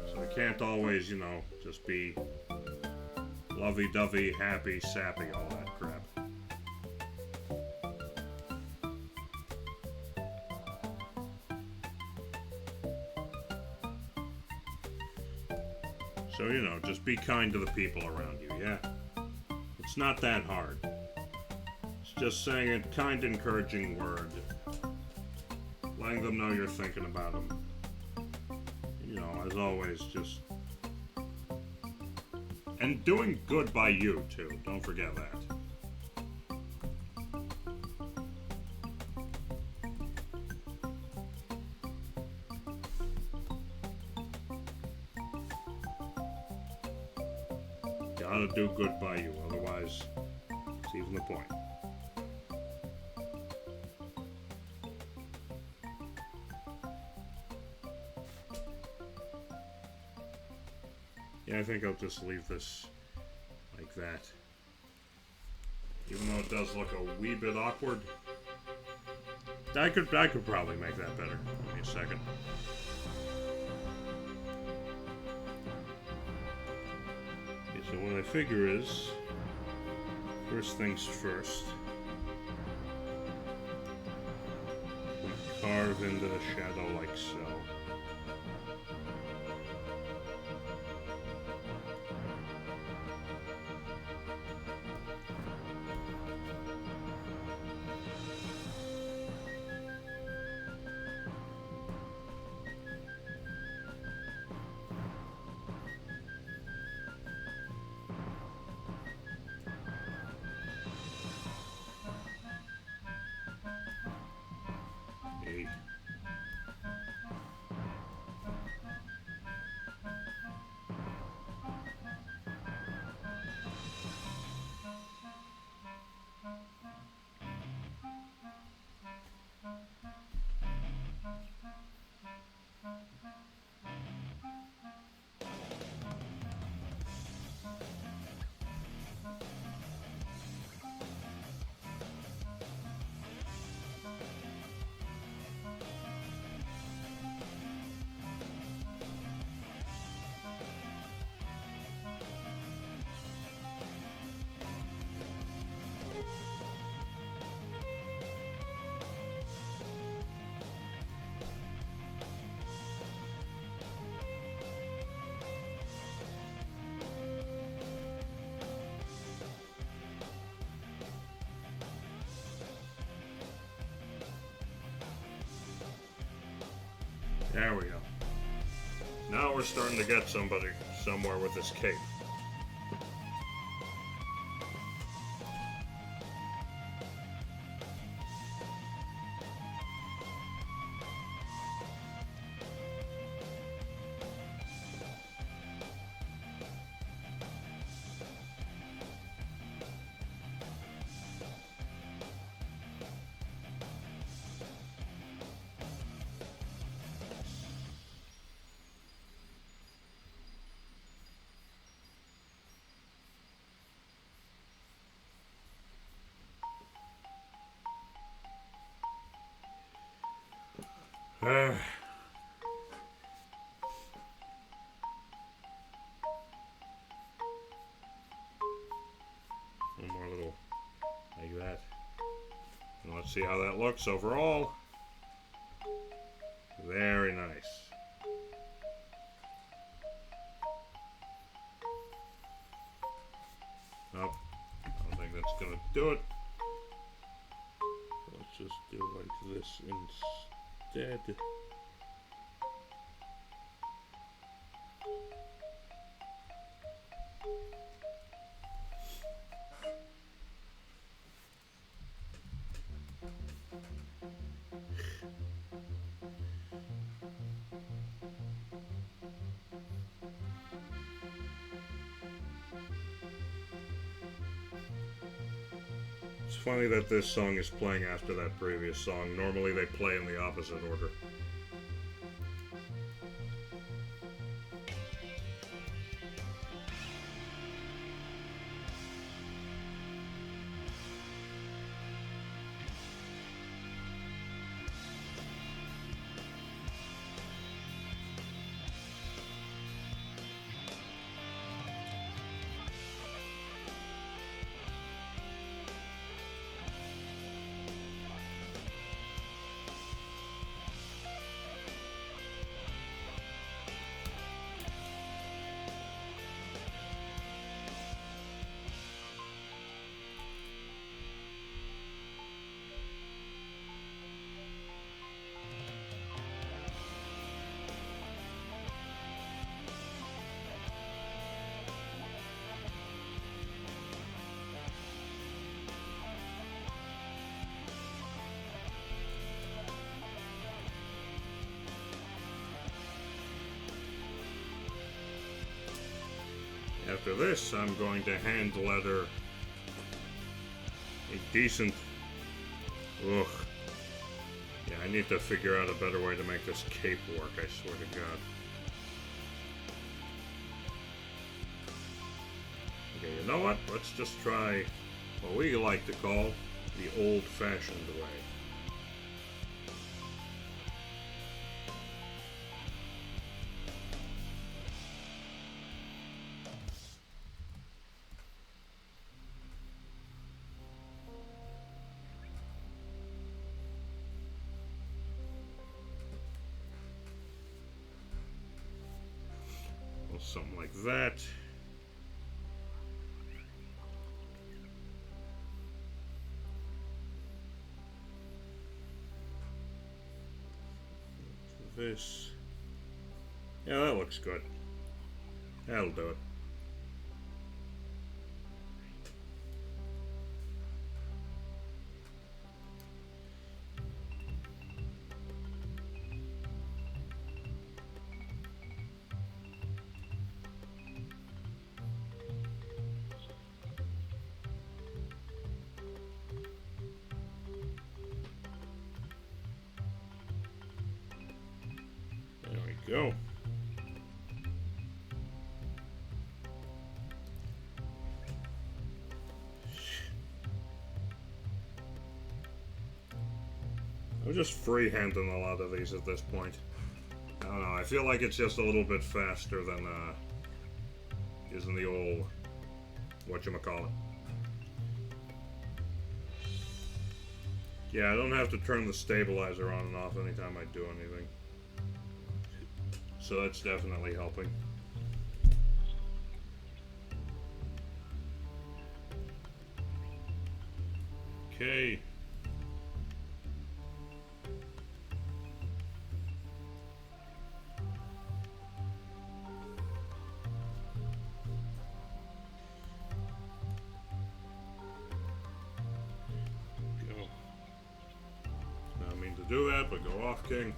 So we can't always, you know, just be lovey-dovey, happy, sappy, all that crap. So, you know, just be kind to the people around you, yeah? It's not that hard. It's just saying a kind, encouraging word. Letting them know you're thinking about them. You know, as always, just... And doing good by you, too. Don't forget that. Gotta do good by you, otherwise, it's even the point. Yeah, I think I'll just leave this like that. Even though it does look a wee bit awkward. I could probably make that better. Give me a second. Okay, so what I figure is, first things first, we carve into the shadow like so. Okay. There we go. Now we're starting to get somewhere with this cape. One more little like that. And let's see how that looks overall. Very nice. Nope, I don't think that's gonna do it. Let's just do like this instead. It's funny that this song is playing after that previous song. Normally they play in the opposite order. this, I'm going to hand leather a decent... Ugh. Yeah, I need to figure out a better way to make this cape work, I swear to God. Okay, you know what? Let's just try what we like to call the old-fashioned way. Well, something like that. This. Yeah, that looks good. That'll do it. There we go. I'm just freehanding a lot of these at this point. I don't know, I feel like it's just a little bit faster than using the old whatchamacallit. Yeah, I don't have to turn the stabilizer on and off anytime I do anything. So that's definitely helping. Okay. Go. Not mean to do that, but go off, King.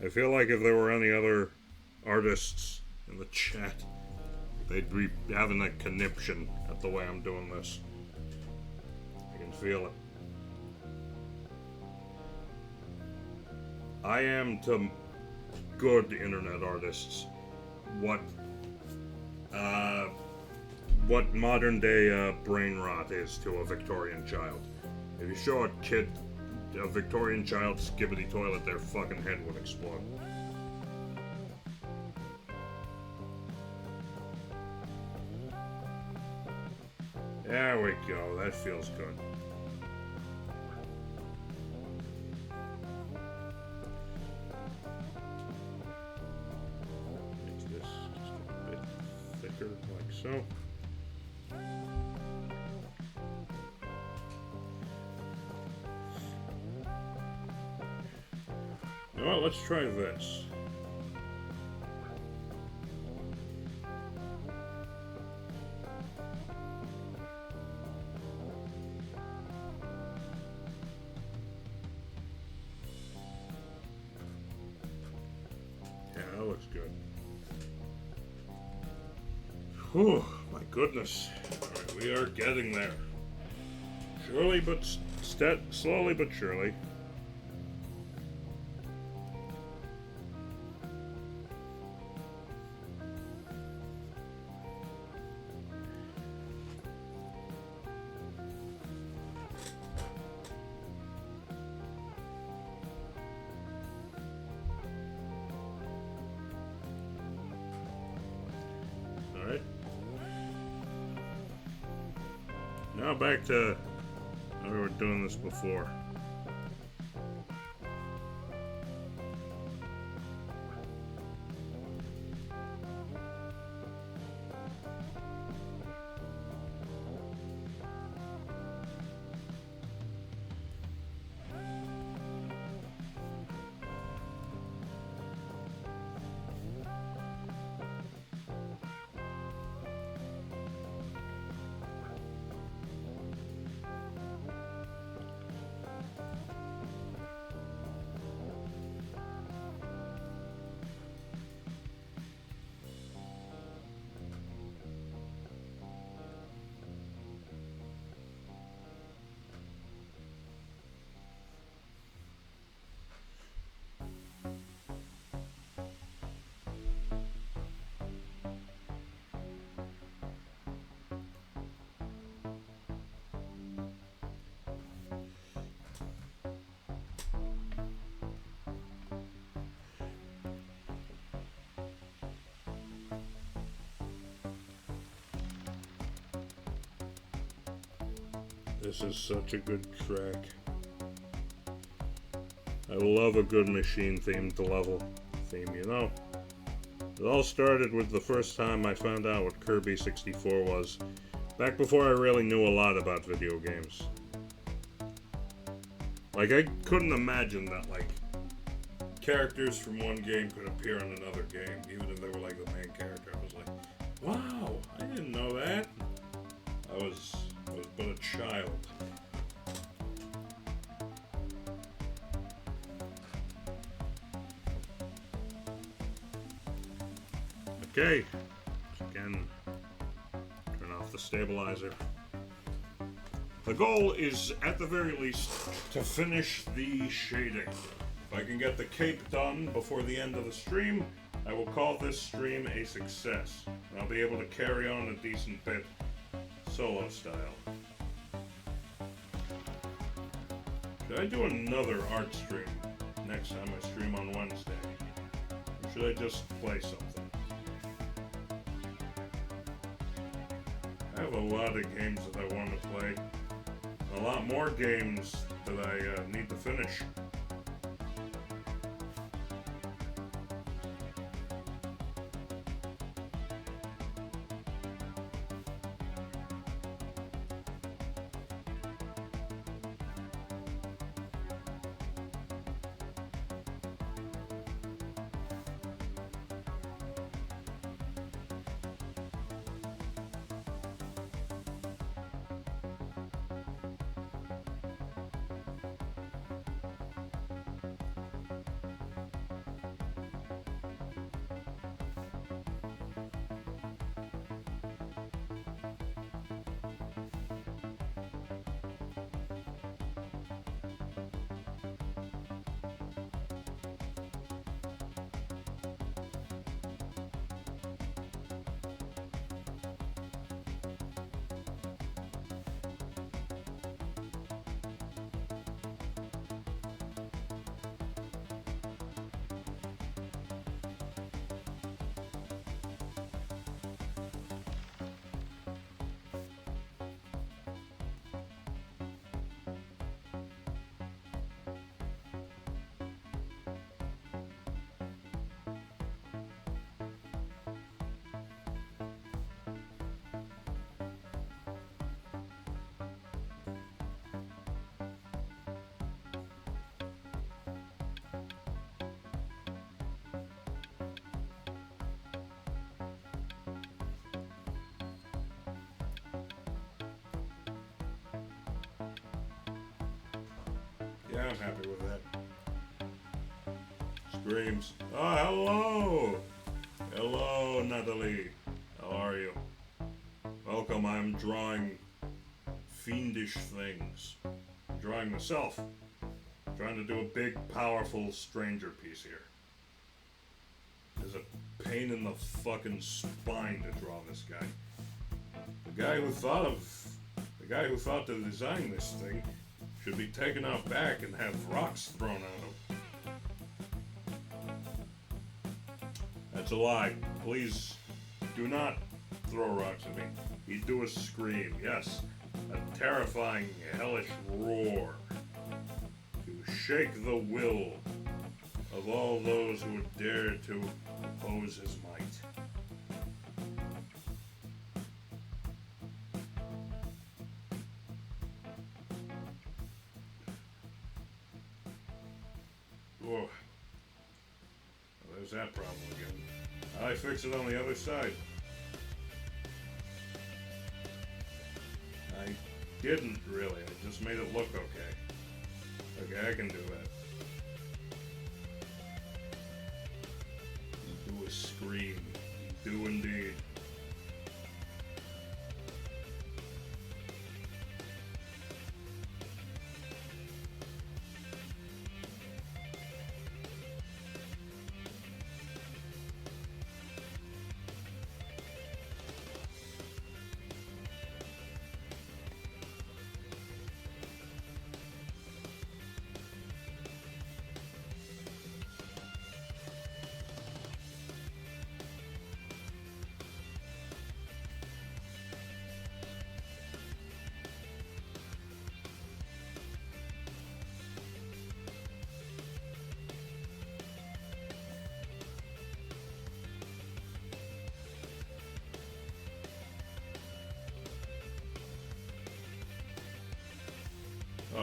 I feel like if there were any other artists in the chat, they'd be having a conniption at the way I'm doing this. I can feel it. I am to good internet artists what modern day brain rot is to a Victorian child. If you show a Victorian child skibbity toilet, their fucking head would explode. There we go, that feels good. Make this just a bit thicker, like so. Well, let's try this. Yeah, that looks good. Whew, my goodness. Alright, we are getting there. Surely but slowly but surely. Alright. Now back to how we were doing this before. This is such a good track. I love a good machine themed level theme, you know. It all started with the first time I found out what Kirby 64 was, back before I really knew a lot about video games. Like, I couldn't imagine that, like, characters from one game could appear in another game, even if they were, like, the main character. I was like, wow, I didn't know that. I was but a child. Okay, again, turn off the stabilizer. The goal is, at the very least, to finish the shading. If I can get the cape done before the end of the stream, I will call this stream a success. And I'll be able to carry on a decent bit, solo style. Should I do another art stream next time I stream on Wednesday? Or should I just play something? I have a lot of games that I want to play. A lot more games that I need to finish. Yeah, I'm happy with that. Screams. Oh, hello! Hello, Natalie. How are you? Welcome, I'm drawing fiendish things. I'm drawing myself. I'm trying to do a big, powerful stranger piece here. There's a pain in the fucking spine to draw this guy. The guy who thought to design this thing should be taken out back and have rocks thrown at him. That's a lie. Please do not throw rocks at me. He'd do a scream. Yes, a terrifying, hellish roar to shake the will of all those who would dare to oppose his might. Oh, there's that problem again. I fix it on the other side. I didn't really. I just made it look okay. Okay, I can do that. You do a scream. You do indeed.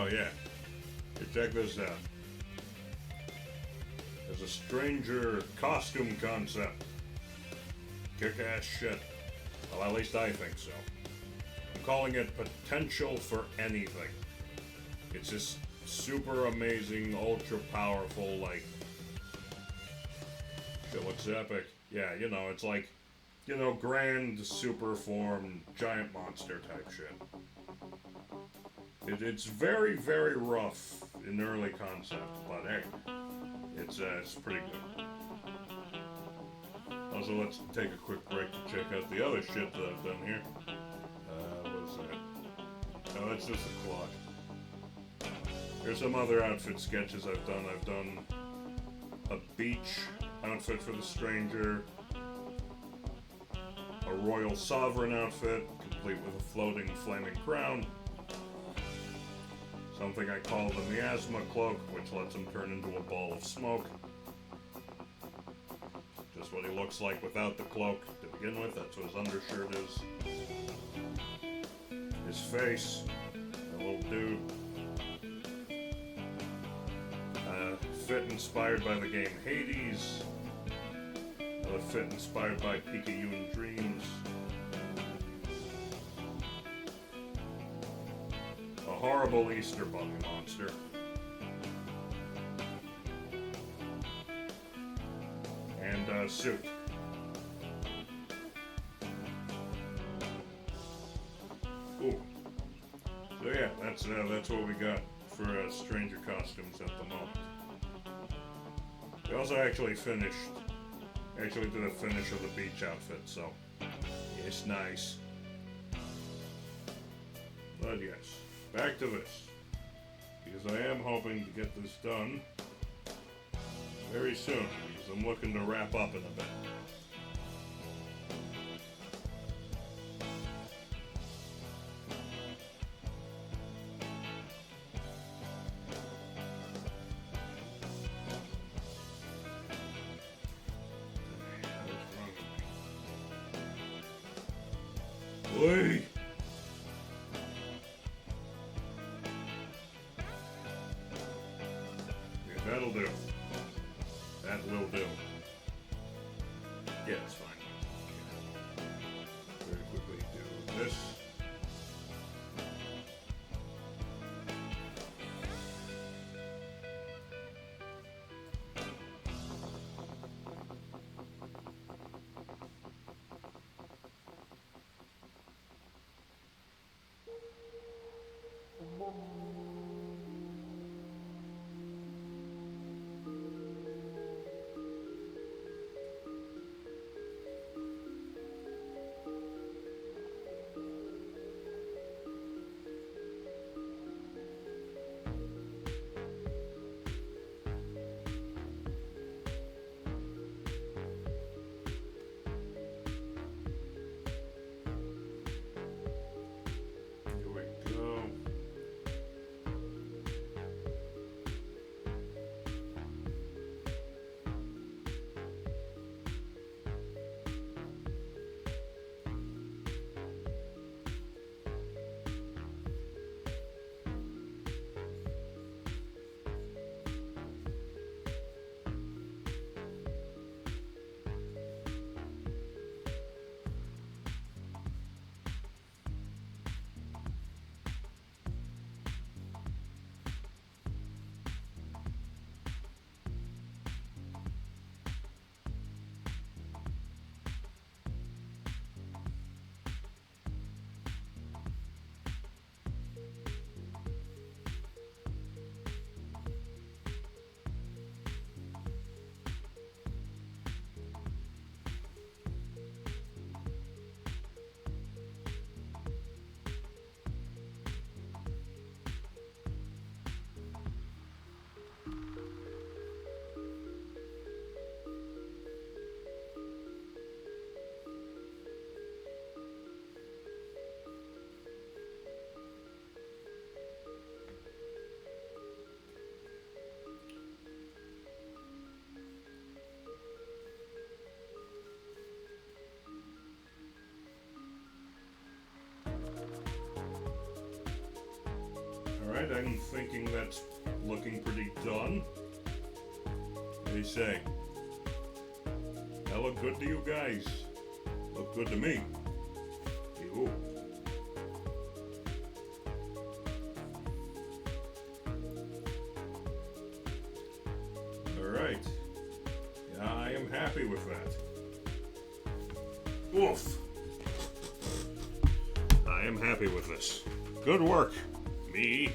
Oh yeah. Here, check this out. There's a stranger costume concept. Kick-ass shit. Well, at least I think so. I'm calling it Potential for Anything. It's just super amazing, ultra powerful, like... Shit looks epic. Yeah, you know, it's like, you know, grand, super form, giant monster type shit. It's very, very rough in early concept, but hey, it's pretty good. Also, let's take a quick break to check out the other shit that I've done here. What is that? No, that's just a clock. Here's some other outfit sketches I've done. I've done a beach outfit for the stranger, a royal sovereign outfit, complete with a floating flaming crown, something I call the miasma cloak, which lets him turn into a ball of smoke. Just what he looks like without the cloak to begin with. That's what his undershirt is. His face, a little dude. Fit inspired by the game Hades. Another fit inspired by Pikachu Dreams. A horrible Easter Bunny monster. And a suit. Ooh. So yeah, that's what we got for stranger costumes at the moment. We also actually did a finish of the beach outfit, so it's nice. But yes, back to this. Because I am hoping to get this done very soon, because I'm looking to wrap up in a bit. Wait! Yeah, that'll do. That will do. Yeah, it's fine. Very quickly do this. Here we go. that, I'm thinking that's looking pretty done. What do you say? That look good to you guys? Look good to me. You. Alright. Yeah, I am happy with that. Oof. I am happy with this. Good work. Me.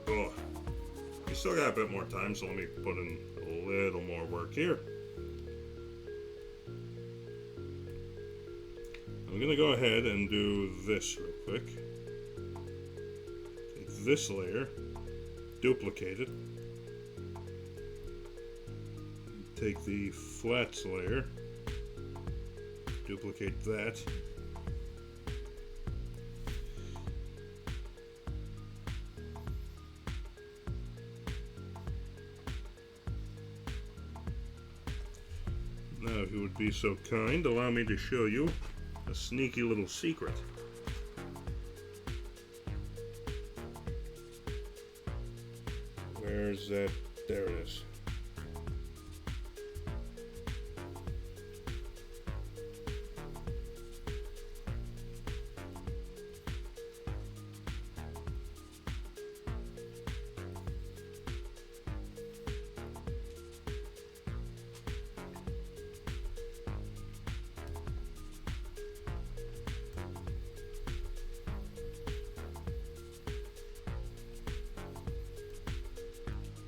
Oh. We still got a bit more time, so let me put in a little more work here. I'm gonna go ahead and do this real quick. Take this layer, duplicate it. Take the flats layer, duplicate that. Now, if you would be so kind, allow me to show you a sneaky little secret. Where's that? There it is.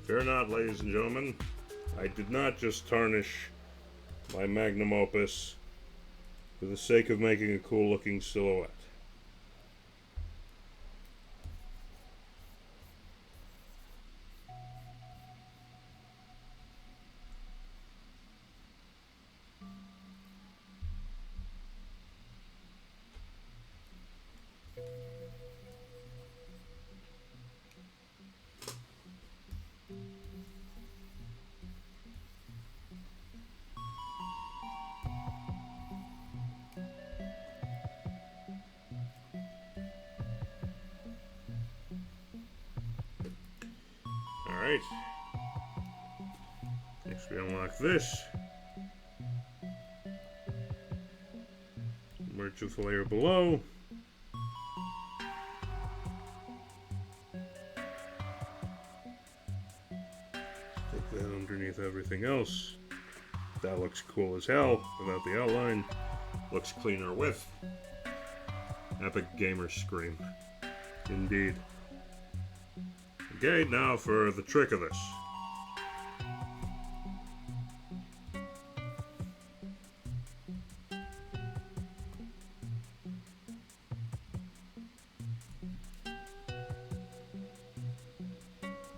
Fear not, ladies and gentlemen, I did not just tarnish my magnum opus for the sake of making a cool looking silhouette. Alright. Next we unlock this. Merge with the layer below. Take that underneath everything else. That looks cool as hell without the outline. Looks cleaner with. Epic gamer scream. Indeed. Okay, now for the trick of this.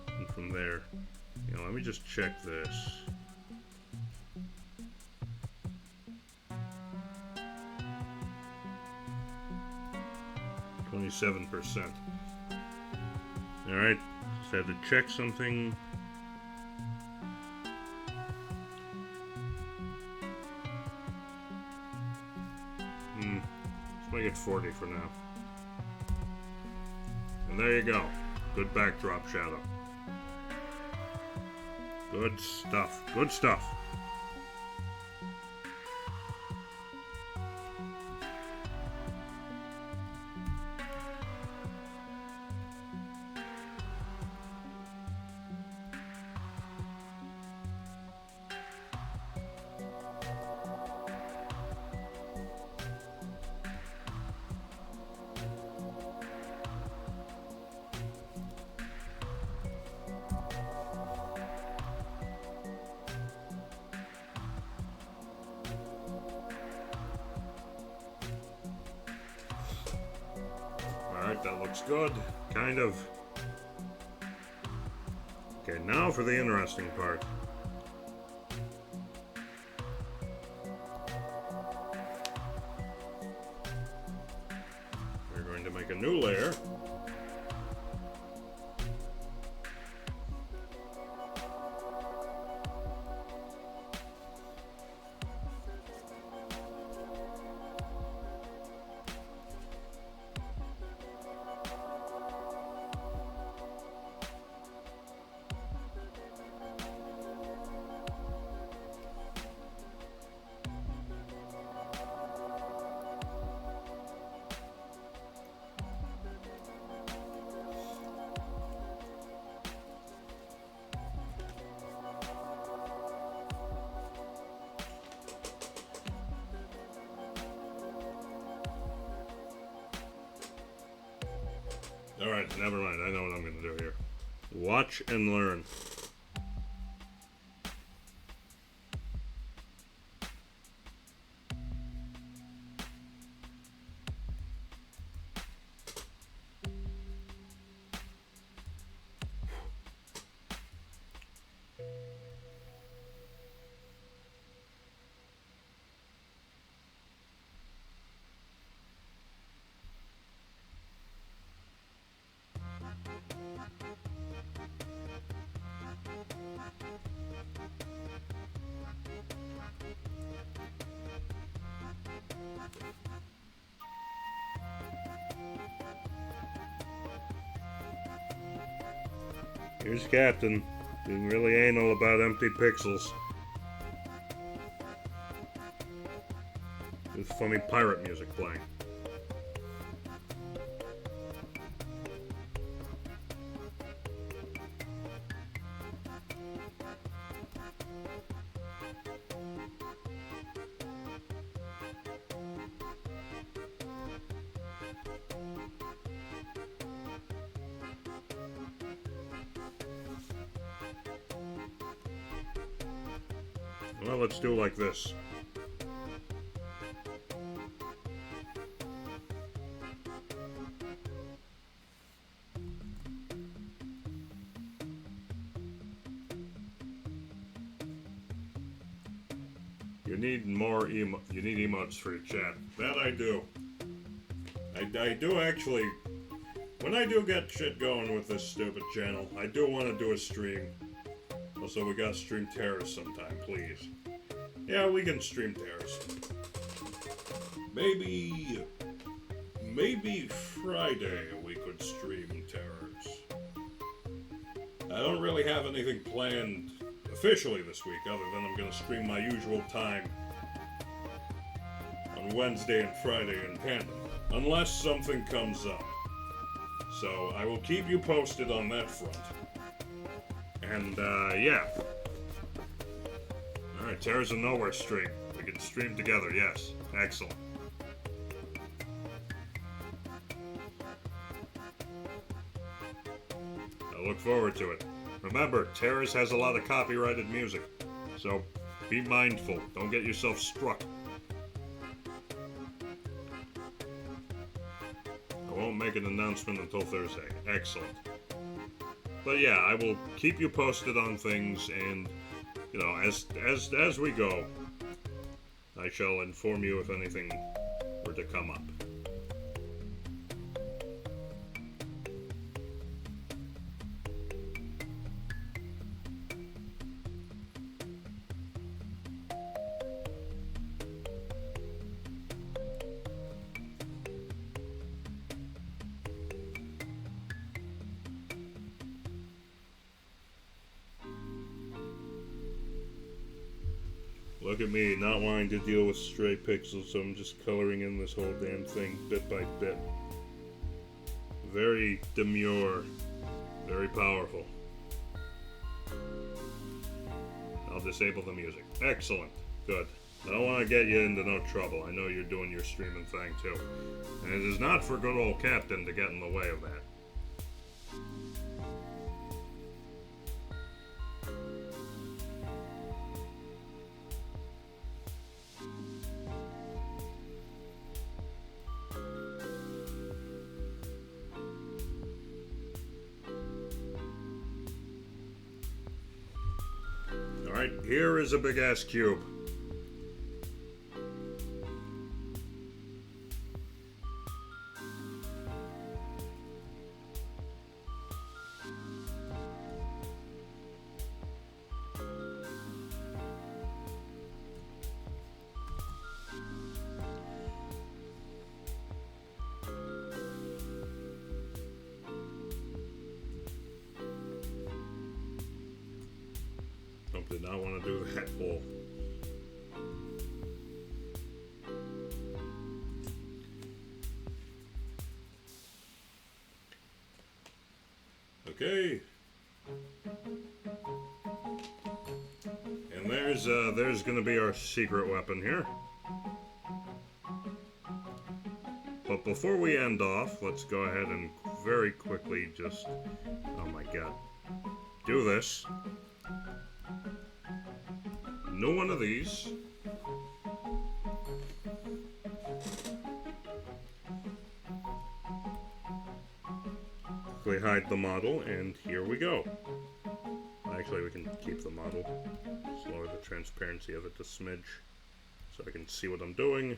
And from there, let me just check this. %. Alright, just had to check something. Let's make it 40 for now. And there you go. Good backdrop shadow. Good stuff. Good stuff. Alright, that looks good. Kind of. Okay, now for the interesting part. We're going to make a new layer. never mind. I know what I'm gonna do here. Watch and learn. Here's Captain, being really anal about empty pixels. With funny pirate music playing. Well, let's do like this. You need more you need emotes for your chat. That I do. I do actually. When I do get shit going with this stupid channel, I do want to do a stream. Also, we gotta stream Terrace sometime, please. Yeah, we can stream Terrace. Maybe Friday we could stream Terrace. I don't really have anything planned officially this week, other than I'm gonna stream my usual time on Wednesday and Friday in tandem, unless something comes up. So I will keep you posted on that front. And, yeah. Alright, Terra's a Nowhere stream. We can stream together, yes. Excellent. I look forward to it. Remember, Terrace has a lot of copyrighted music, so be mindful. Don't get yourself struck. I won't make an announcement until Thursday. Excellent. But yeah, I will keep you posted on things, and you know, as we go, I shall inform you if anything were to come up. Look at me, not wanting to deal with stray pixels, so I'm just coloring in this whole damn thing bit by bit. Very demure, very powerful. I'll disable the music. Excellent. Good. I don't want to get you into no trouble. I know you're doing your streaming thing too. And it is not for good old Captain to get in the way of that. Alright, here is a big ass cube. Did not want to do that hole. Okay. And there's gonna be our secret weapon here. But before we end off, let's go ahead and very quickly just, oh my god, do this. New one of these. Quickly hide the model, and here we go. Actually, we can keep the model. Just lower the transparency of it a smidge so I can see what I'm doing.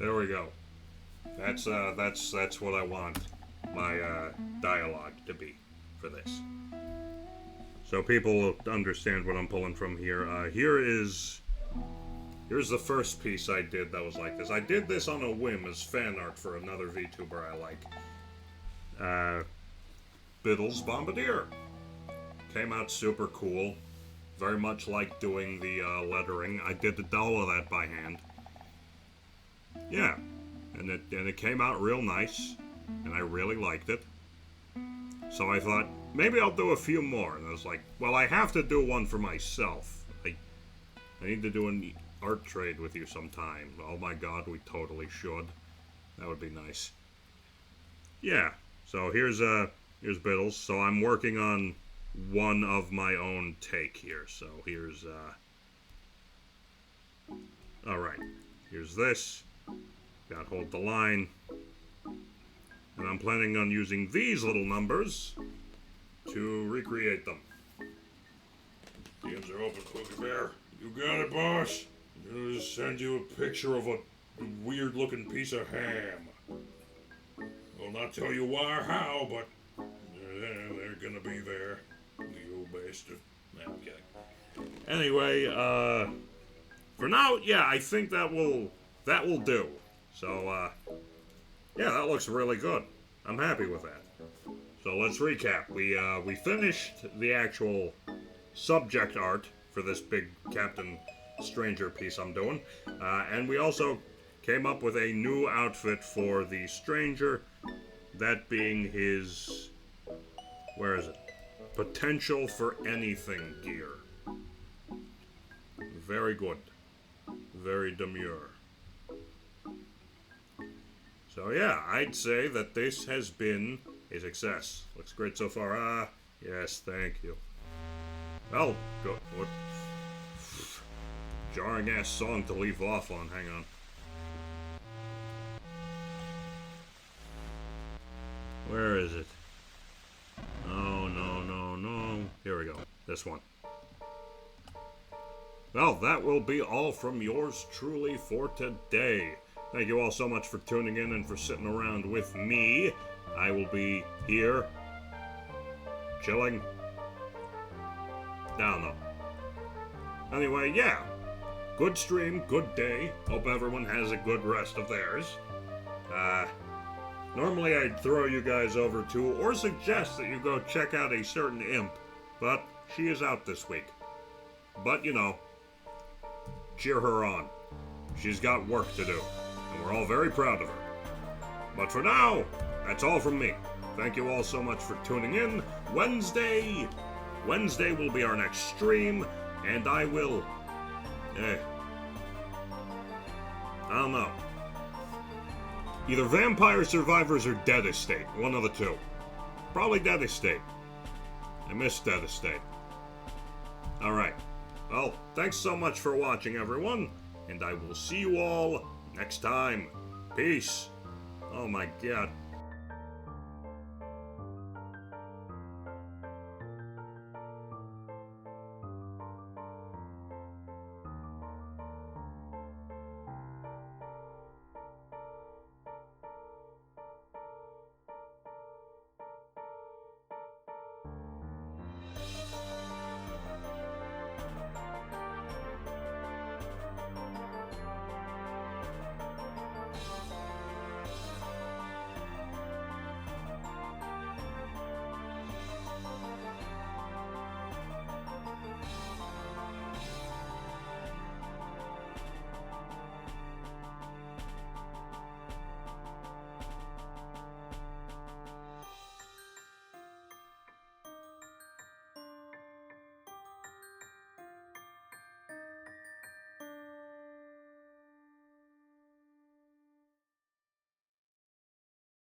There we go. That's what I want my dialogue to be for this. So people will understand what I'm pulling from here. Here's the first piece I did that was like this. I did this on a whim as fan art for another VTuber I like. Biddle's Bombardier. Came out super cool. Very much like doing the lettering. I did all of that by hand. Yeah, and it came out real nice, and I really liked it. So I thought, maybe I'll do a few more. And I was like, well, I have to do one for myself. I need to do an art trade with you sometime. Oh my god, we totally should. That would be nice. Yeah, so here's Biddles. So I'm working on one of my own take here. So here's, alright, here's this. Got hold the line. And I'm planning on using these little numbers to recreate them. The ends are open, Cookie Bear. You got it, boss. I'm gonna send you a picture of a weird looking piece of ham. I'll not tell you why or how, but they're gonna be there. You bastard. No, I'm kidding. Anyway, for now, yeah, I think that will do. So, yeah, that looks really good. I'm happy with that. So let's recap. We finished the actual subject art for this big Captain Stranger piece I'm doing. And we also came up with a new outfit for the Stranger, that being his, where is it? Potential for anything gear. Very good. Very demure. So yeah, I'd say that this has been a success. Looks great so far. Yes, thank you. Well, go. What? Jarring ass song to leave off on. Hang on. Where is it? Oh, no. Here we go. This one. Well, that will be all from yours truly for today. Thank you all so much for tuning in and for sitting around with me. I will be here, chilling. I don't know. Anyway, yeah. Good stream, good day. Hope everyone has a good rest of theirs. Normally I'd throw you guys over to, or suggest that you go check out a certain imp, but she is out this week. But, you know, cheer her on. She's got work to do. And we're all very proud of her. But for now, that's all from me. Thank you all so much for tuning in. Wednesday will be our next stream, and I will, I don't know. Either Vampire Survivors or Dead Estate. One of the two. Probably Dead Estate. miss Dead Estate. Alright. Well, thanks so much for watching, everyone. And I will see you all next time. Peace. Oh my god.